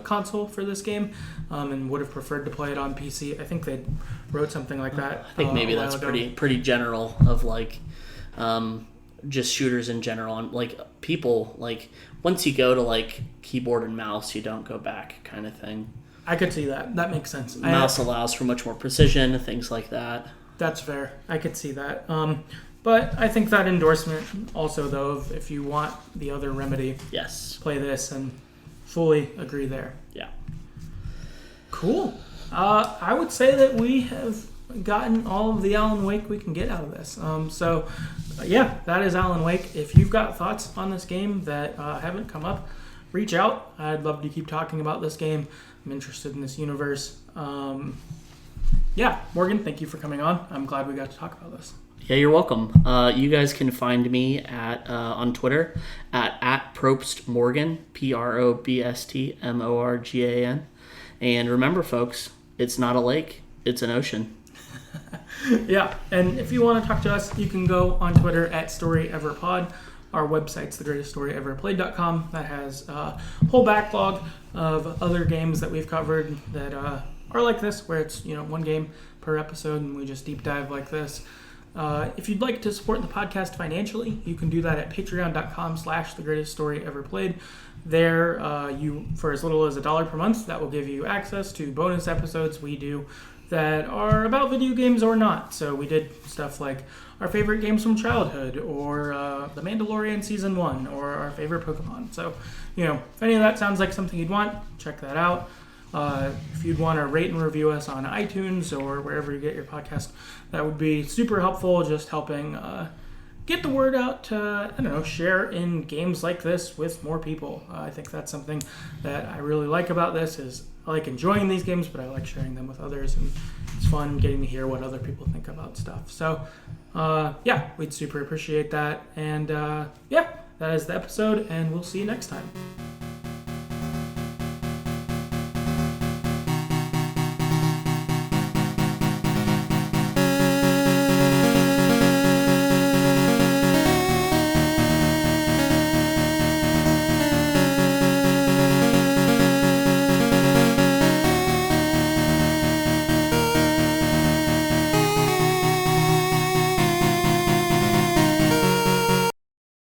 console for this game, and would have preferred to play it on PC. I think they wrote something like that. I think maybe that's pretty general of like just shooters in general. And like people, like once you go to like keyboard and mouse, you don't go back kind of thing. I could see that. That makes sense. Mouse allows for much more precision, things like that. That's fair. I could see that. But I think that endorsement also, though, of if you want the other Remedy, yes, play this, and fully agree there. Yeah. Cool. I would say that we have gotten all of the Alan Wake we can get out of this. Yeah, that is Alan Wake. If you've got thoughts on this game that haven't come up, reach out. I'd love to keep talking about this game. I'm interested in this universe. Yeah, Morgan, thank you for coming on. I'm glad we got to talk about this. Yeah, you're welcome. You guys can find me on Twitter at ProbstMorgan, ProbstMorgan. And remember, folks, it's not a lake, it's an ocean. Yeah, and if you want to talk to us, you can go on Twitter at StoryEverPod. Our website's thegreateststoryeverplayed.com. That has a whole backlog of other games that we've covered that are like this, where it's one game per episode, and we just deep dive like this. If you'd like to support the podcast financially, you can do that at patreon.com/thegreateststoryeverplayed. There, you for as little as $1 per month, that will give you access to bonus episodes we do that are about video games or not. So we did stuff like our favorite games from childhood, or The Mandalorian Season 1, or our favorite Pokemon. So, if any of that sounds like something you'd want, check that out. If you'd want to rate and review us on iTunes or wherever you get your podcast, that would be super helpful, just helping get the word out to, share in games like this with more people. I think that's something that I really like about this is I like enjoying these games, but I like sharing them with others, and it's fun getting to hear what other people think about stuff. So, yeah, we'd super appreciate that. And, yeah, that is the episode, and we'll see you next time.